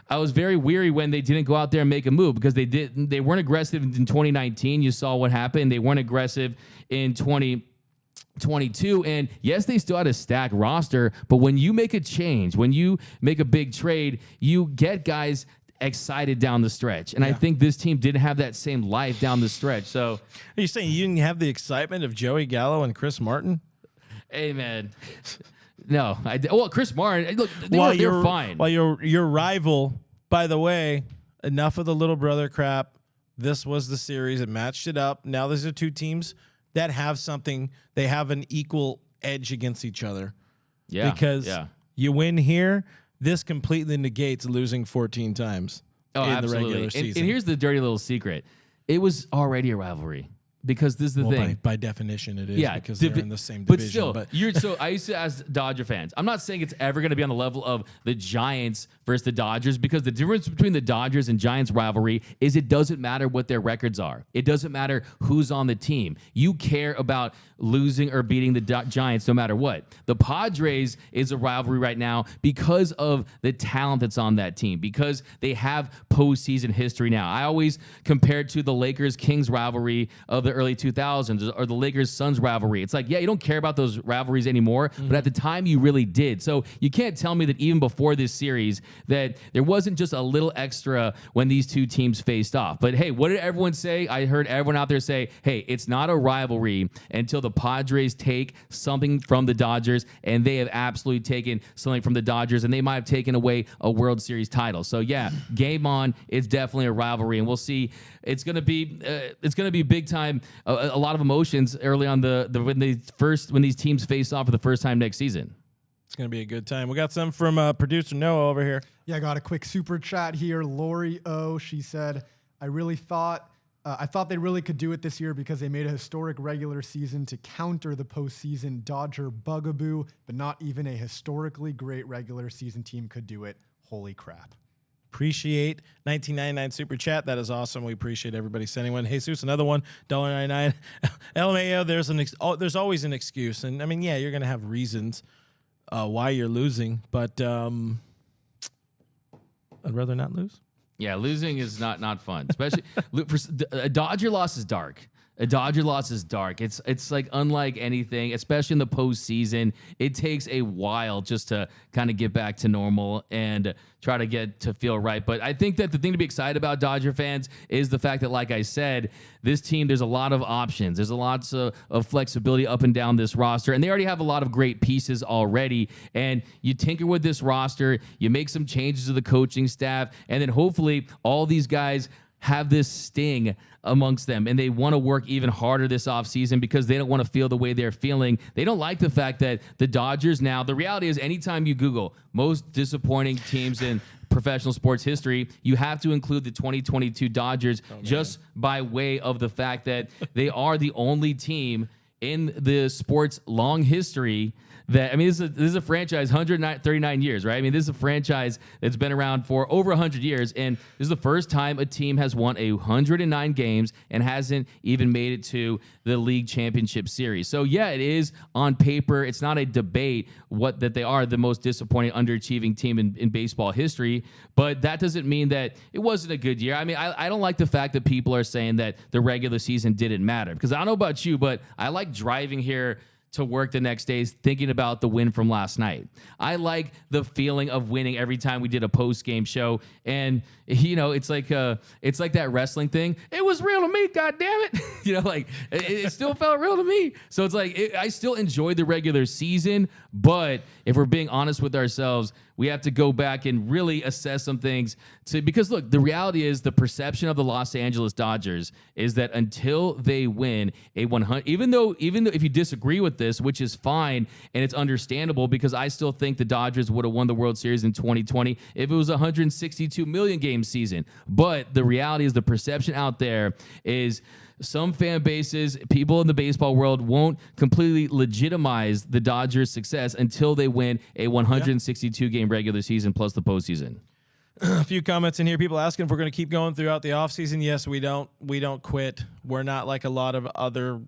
B: weary when they didn't go out there and make a move, because they weren't aggressive in 2019. You saw what happened. They weren't aggressive in 2022, and yes, they still had a stacked roster, but when you make a change, when you make a big trade, you get guys excited down the stretch. And I think this team didn't have that same life down the stretch. So
A: are you saying you didn't have the excitement of Joey Gallo and Chris Martin?
B: Hey, man. No, well, Chris Martin, look, they're fine.
A: Well, your rival, by the way, enough of the little brother crap. This was the series. It matched it up. Now these are two teams that have something. They have an equal edge against each other.
B: Yeah.
A: Because you win here, this completely negates losing 14 times in the regular season.
B: And here's the dirty little secret. It was already a rivalry. Because this is the thing.
A: By definition, it is because they're in the same division.
B: But still, I used to ask Dodger fans. I'm not saying it's ever going to be on the level of the Giants versus the Dodgers, because the difference between the Dodgers and Giants rivalry is it doesn't matter what their records are. It doesn't matter who's on the team. You care about losing or beating the Giants no matter what. The Padres is a rivalry right now because of the talent that's on that team, because they have postseason history now. I always compare it to the Lakers-Kings rivalry of the early 2000s or the Lakers-Suns rivalry. It's like, yeah, you don't care about those rivalries anymore, but at the time you really did. So you can't tell me that even before this series that there wasn't just a little extra when these two teams faced off. But hey, what did everyone say? I heard everyone out there say, hey, it's not a rivalry until the Padres take something from the Dodgers, and they have absolutely taken something from the Dodgers, and they might have taken away a World Series title. So yeah, game on. It's definitely a rivalry, and we'll see. It's gonna be big time. A lot of emotions early on when these teams face off for the first time next season.
A: It's going to be a good time. We got some from producer Noah over here.
C: Yeah, I got a quick super chat here. Lori O, she said, I thought they really could do it this year because they made a historic regular season to counter the postseason Dodger bugaboo, but not even a historically great regular season team could do it. Holy crap.
A: Appreciate 1999 super chat. That is awesome. We appreciate everybody sending one. Jesus, another one, $1.99. LMAO, there's always an excuse. And I mean, yeah, you're going to have reasons why you're losing, but I'd rather not lose.
B: Yeah, losing is not fun, especially a Dodger loss is dark. A Dodger loss is dark. It's like unlike anything, especially in the postseason. It takes a while just to kind of get back to normal and try to get to feel right. But I think that the thing to be excited about, Dodger fans, is the fact that, like I said, this team, there's a lot of options. There's a lot of flexibility up and down this roster, and they already have a lot of great pieces already. And you tinker with this roster, you make some changes to the coaching staff, and then hopefully all these guys have this sting amongst them, and they want to work even harder this offseason because they don't want to feel the way they're feeling. They don't like the fact that the Dodgers now, the reality is anytime you Google most disappointing teams in professional sports history, you have to include the 2022 Dodgers just by way of the fact that they are the only team in the sport's long history that, I mean, this is a franchise, 139 years, right? I mean, this is a franchise that's been around for over 100 years, and this is the first time a team has won 109 games and hasn't even made it to the league championship series. So, yeah, it is on paper. It's not a debate that they are the most disappointing, underachieving team in baseball history, but that doesn't mean that it wasn't a good year. I mean, I don't like the fact that people are saying that the regular season didn't matter, because I don't know about you, but I like driving here to work the next day thinking about the win from last night. I like the feeling of winning every time we did a post-game show. And, you know, it's like that wrestling thing. It was real to me, God damn it. You know, like it still felt real to me. So it's like I still enjoyed the regular season, but if we're being honest with ourselves, we have to go back and really assess some things because look, the reality is the perception of the Los Angeles Dodgers is that until they win a 100, even though if you disagree with this, which is fine and it's understandable, because I still think the Dodgers would have won the World Series in 2020 if it was a 162 million game season. But the reality is the perception out there is some fan bases, people in the baseball world, won't completely legitimize the Dodgers' success until they win a 162-game regular season plus the postseason.
A: A few comments in here. People asking if we're going to keep going throughout the offseason. Yes, we don't. We don't quit. We're not like a lot of other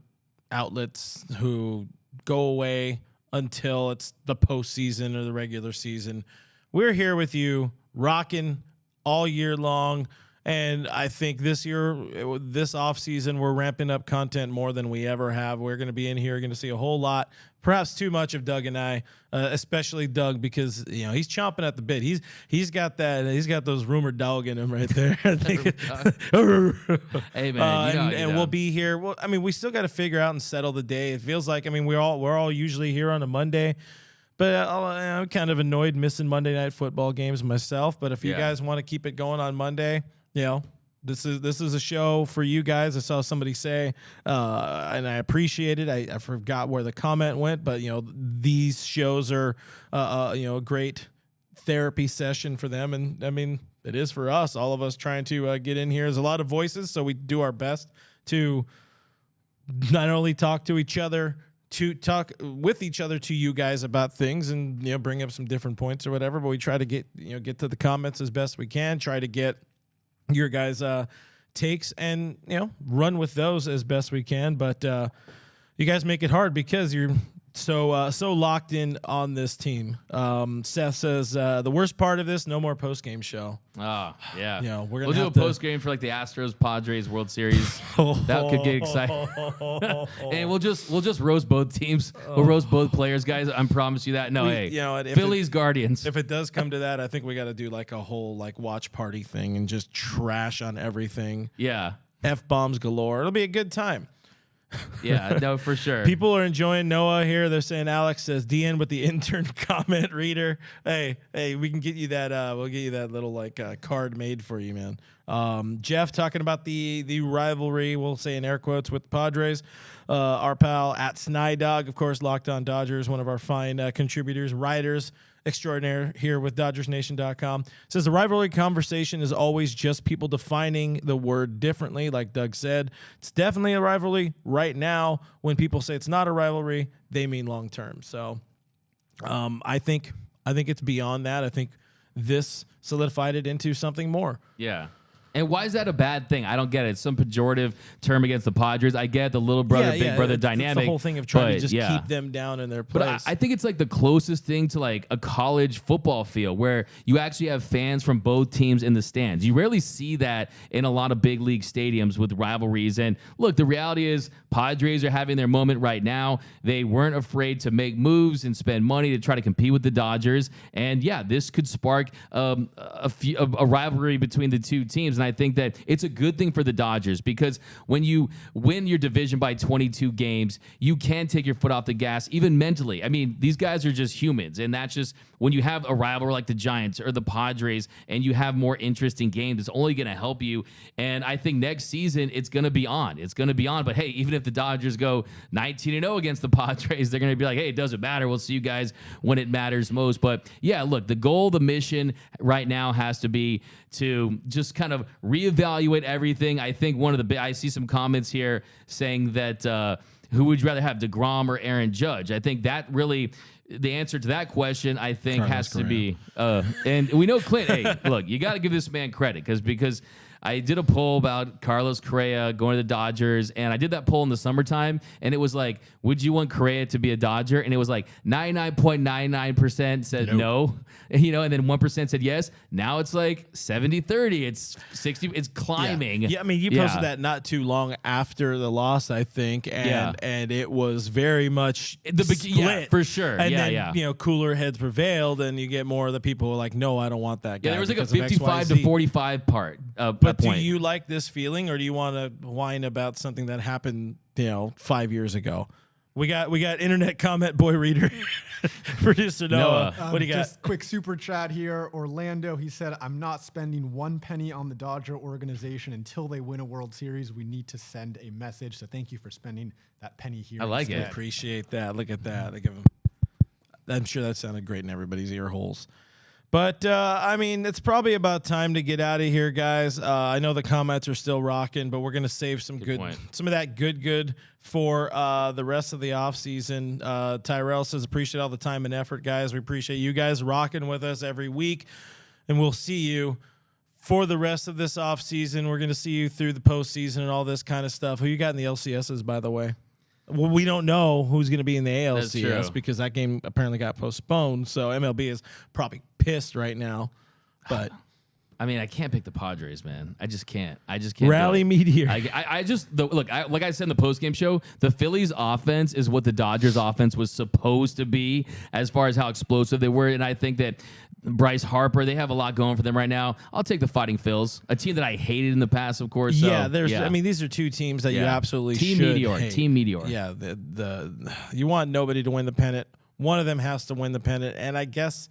A: outlets who go away until it's the postseason or the regular season. We're here with you, rocking all year long. And I think this year, this offseason, we're ramping up content more than we ever have. We're going to be in here, going to see a whole lot, perhaps too much of Doug and I, especially Doug, because you know he's chomping at the bit. He's got those rumored dog in him right there. I think.
B: Hey man,
A: and we'll be here. Well, I mean, we still got to figure out and settle the day. It feels like, I mean, we're all usually here on a Monday. But I'm kind of annoyed missing Monday night football games myself. But if you guys want to keep it going on Monday, you know, this is a show for you guys. I saw somebody say, and I appreciate it. I forgot where the comment went, but you know, these shows are, you know, a great therapy session for them. And I mean, it is for us, all of us trying to get in here. There's a lot of voices, so we do our best to not only talk to each other, to talk with each other to you guys about things and, you know, bring up some different points or whatever, but we try to get to the comments as best we can, try to get your guys' takes and, you know, run with those as best we can. But you guys make it hard because you're so locked in on this team. Seth says the worst part of this, no more post-game show.
B: Oh, yeah.
A: You know,
B: we'll do a post-game for like the Astros Padres World Series. That could get exciting. And we'll just roast both teams. We'll roast both players, guys. I promise you that. No, hey, you know, Phillies Guardians.
A: If it does come to that, I think we got to do like a whole like watch party thing and just trash on everything.
B: Yeah.
A: F-bombs galore. It'll be a good time.
B: Yeah, no, for sure.
A: People are enjoying Noah here. They're saying Alex says DN with the intern comment reader. Hey, we can get you that. We'll get you that little like card made for you, man. Jeff talking about the rivalry. We'll say in air quotes with the Padres. Our pal at Snydog, of course, Locked On Dodgers, one of our fine contributors, writers extraordinaire here with DodgersNation.com, says the rivalry conversation is always just people defining the word differently. Like Doug said, it's definitely a rivalry right now. When people say it's not a rivalry, they mean long term. So I think it's beyond that. I think this solidified it into something more.
B: Yeah. And why is that a bad thing? I don't get it. It's some pejorative term against the Padres. I get the little brother, big brother dynamic.
A: It's the whole thing of trying to just keep them down in their place.
B: But I think it's like the closest thing to like a college football field where you actually have fans from both teams in the stands. You rarely see that in a lot of big league stadiums with rivalries. And look, the reality is Padres are having their moment right now. They weren't afraid to make moves and spend money to try to compete with the Dodgers. And yeah, this could spark a rivalry between the two teams. And I think that it's a good thing for the Dodgers because when you win your division by 22 games, you can take your foot off the gas, even mentally. I mean, these guys are just humans. And that's just when you have a rival like the Giants or the Padres and you have more interesting games, it's only going to help you. And I think next season, it's going to be on. It's going to be on. But hey, even if the Dodgers go 19-0 against the Padres, they're going to be like, hey, it doesn't matter. We'll see you guys when it matters most. But yeah, look, the goal, the mission right now has to be to just kind of reevaluate everything. I think I see some comments here saying that who would you rather have, DeGrom or Aaron Judge? I think that really, the answer to that question, I think, has to be, and we know Clayton, hey, look, you got to give this man credit because I did a poll about Carlos Correa going to the Dodgers, and I did that poll in the summertime, and it was like, would you want Correa to be a Dodger? And it was like 99.99% said no, and then 1% said yes. Now it's like 70-30. It's 60. It's climbing.
A: Yeah, I mean, you posted that not too long after the loss, I think, and it was very much split.
B: Yeah, for sure.
A: And then, cooler heads prevailed, and you get more of the people who are like, no, I don't want that guy.
B: Yeah, there was like a 55 to 45 part.
A: But do you like this feeling, or do you want to whine about something that happened, 5 years ago? We got internet comment boy reader, producer Noah. What do you got?
C: Just quick super chat here. Orlando, he said, "I'm not spending one penny on the Dodger organization until they win a World Series. We need to send a message. So thank you for spending that penny here.
B: I like
C: instead."
B: it.
A: Appreciate that. Look at that. I'm sure that sounded great in everybody's ear holes. But, it's probably about time to get out of here, guys. I know the comments are still rocking, but we're going to save some some of that good for the rest of the offseason. Tyrell says, appreciate all the time and effort, guys. We appreciate you guys rocking with us every week, and we'll see you for the rest of this offseason. We're going to see you through the postseason and all this kind of stuff. Who you got in the LCSs, by the way? Well, we don't know who's going to be in the ALCS because that game apparently got postponed. So MLB is probably pissed right now. But
B: I can't pick the Padres, man. I just can't.
A: Rally meteor.
B: like I said in the postgame show, the Phillies offense is what the Dodgers offense was supposed to be as far as how explosive they were. And I think that Bryce Harper, they have a lot going for them right now. I'll take the Fighting Phils, a team that I hated in the past, of course.
A: These are two teams that you absolutely should hate.
B: Team Meteor.
A: Yeah, you want nobody to win the pennant. One of them has to win the pennant, and I guess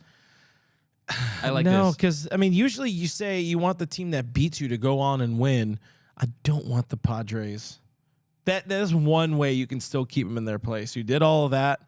B: I like
A: no,
B: this.
A: because usually you say you want the team that beats you to go on and win. I don't want the Padres. That is one way you can still keep them in their place. You did all of that,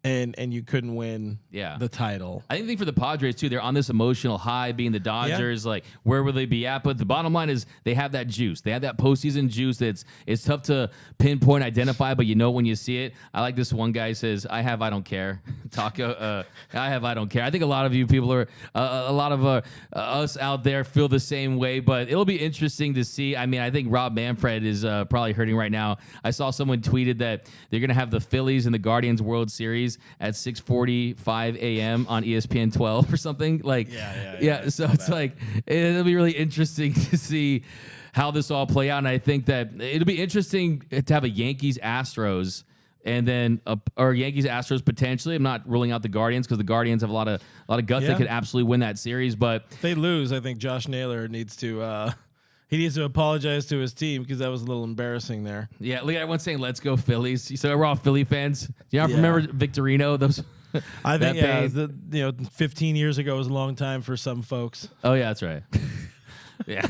A: and you couldn't win the title.
B: I think for the Padres, too, they're on this emotional high being the Dodgers. Like, where will they be at? But the bottom line is they have that juice. They have that postseason juice it's tough to pinpoint, identify, but when you see it. I like this one guy says, I don't care. Taco, I don't care. I think a lot of you people are, a lot of us out there feel the same way, but it'll be interesting to see. I think Rob Manfred is probably hurting right now. I saw someone tweeted that they're going to have the Phillies and the Guardians World Series at 6:45 a.m. on ESPN 12 or something. Like, so it's like, it'll be really interesting to see how this all play out. And I think that it'll be interesting to have a Yankees-Astros and then or Yankees-Astros potentially. I'm not ruling out the Guardians because the Guardians have a lot of guts that could absolutely win that series. But
A: if they lose, I think Josh Naylor needs to he needs to apologize to his team because that was a little embarrassing there.
B: Yeah, look at everyone saying, let's go Phillies. So we're all Philly fans. Do you remember Victorino? Those
A: I think, 15 years ago was a long time for some folks.
B: Oh, yeah, that's right. Yeah.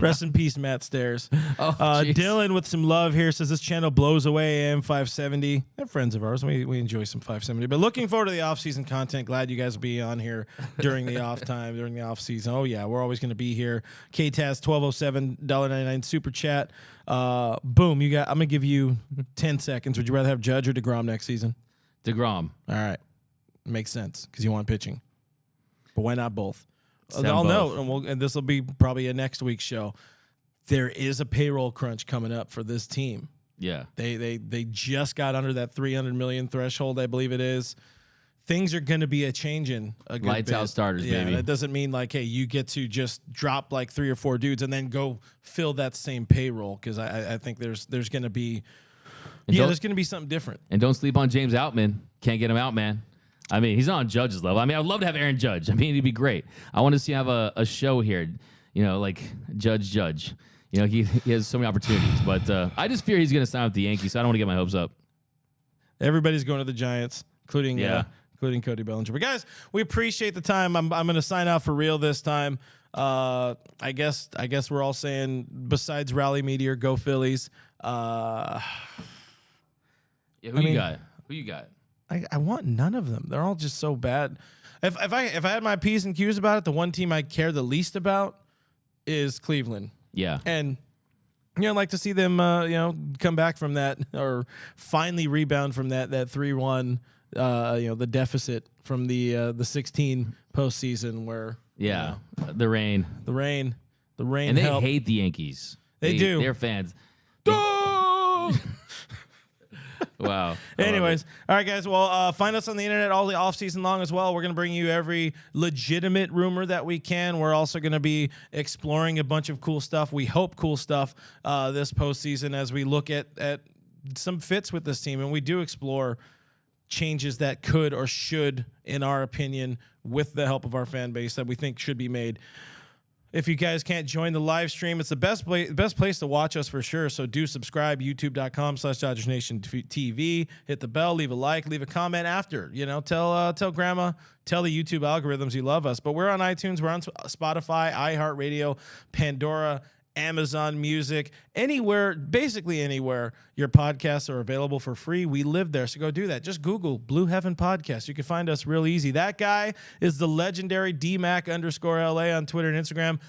A: Rest in peace, Matt Stairs.
B: Oh,
A: Dylan with some love here says this channel blows away AM 570. They're friends of ours. We enjoy some 570. But looking forward to the off-season content. Glad you guys will be on here during the off time, during the off-season. Oh, yeah, we're always going to be here. KTAS 1207, $1.99 super chat. Boom, I'm going to give you 10 seconds. Would you rather have Judge or DeGrom next season?
B: DeGrom.
A: All right. Makes sense because you want pitching. But why not both? I'll know, and this will be probably a next week's show. There is a payroll crunch coming up for this team.
B: Yeah.
A: They just got under that 300 million threshold, I believe it is. Things are going to be a changing a good
B: Lights
A: bit.
B: out starters, baby.
A: That doesn't mean like, hey, you get to just drop like 3 or 4 dudes and then go fill that same payroll, because I think there's going to be there's going to be something different.
B: And don't sleep on James Outman. Can't get him out, man. I mean, he's not on Judge's level. I mean, I'd love to have Aaron Judge. I mean, he'd be great. I want to see him have a show here, like Judge. He has so many opportunities, but I just fear he's going to sign with the Yankees, so I don't want to get my hopes up.
A: Everybody's going to the Giants, including Cody Bellinger. But guys, we appreciate the time. I'm going to sign out for real this time. I guess we're all saying, besides Rally Meteor, go Phillies.
B: Who you got?
A: I want none of them. They're all just so bad. If I had my P's and Q's about it, the one team I care the least about is Cleveland.
B: Yeah.
A: And I'd like to see them come back from that, or finally rebound from that 3-1 the deficit from the 16 postseason where
B: the rain
A: and
B: they
A: helped.
B: hate the Yankees.
A: They do.
B: They're fans. Wow.
A: Anyways, all right, guys. Well, find us on the internet all the offseason long as well. We're going to bring you every legitimate rumor that we can. We're also going to be exploring a bunch of cool stuff. We hope cool stuff this postseason as we look at some fits with this team. And we do explore changes that could or should, in our opinion, with the help of our fan base, that we think should be made. If you guys can't join the live stream, it's the best place to watch us for sure. So do subscribe, youtube.com/DodgersNationTV. Hit the bell, leave a like, leave a comment after. Tell grandma, tell the YouTube algorithms you love us. But we're on iTunes, we're on Spotify, iHeartRadio, Pandora, Amazon Music, basically anywhere your podcasts are available for free. We live there, so go do that. Just Google Blue Heaven Podcast. You can find us real easy. That guy is the legendary DMac_LA on Twitter and Instagram.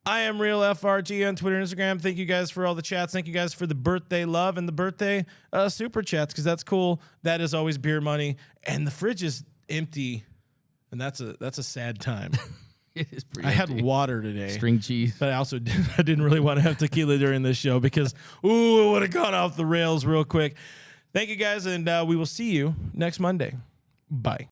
A: I am Real FRG on Twitter and Instagram. Thank you guys for all the chats. Thank you guys for the birthday love and the birthday super chats, because that's cool. That is always beer money. And the fridge is empty, and that's a sad time.
B: It is pretty
A: I
B: empty.
A: had water today.
B: String cheese.
A: But I didn't really want to have tequila during this show because, it would have gone off the rails real quick. Thank you, guys, and we will see you next Monday. Bye.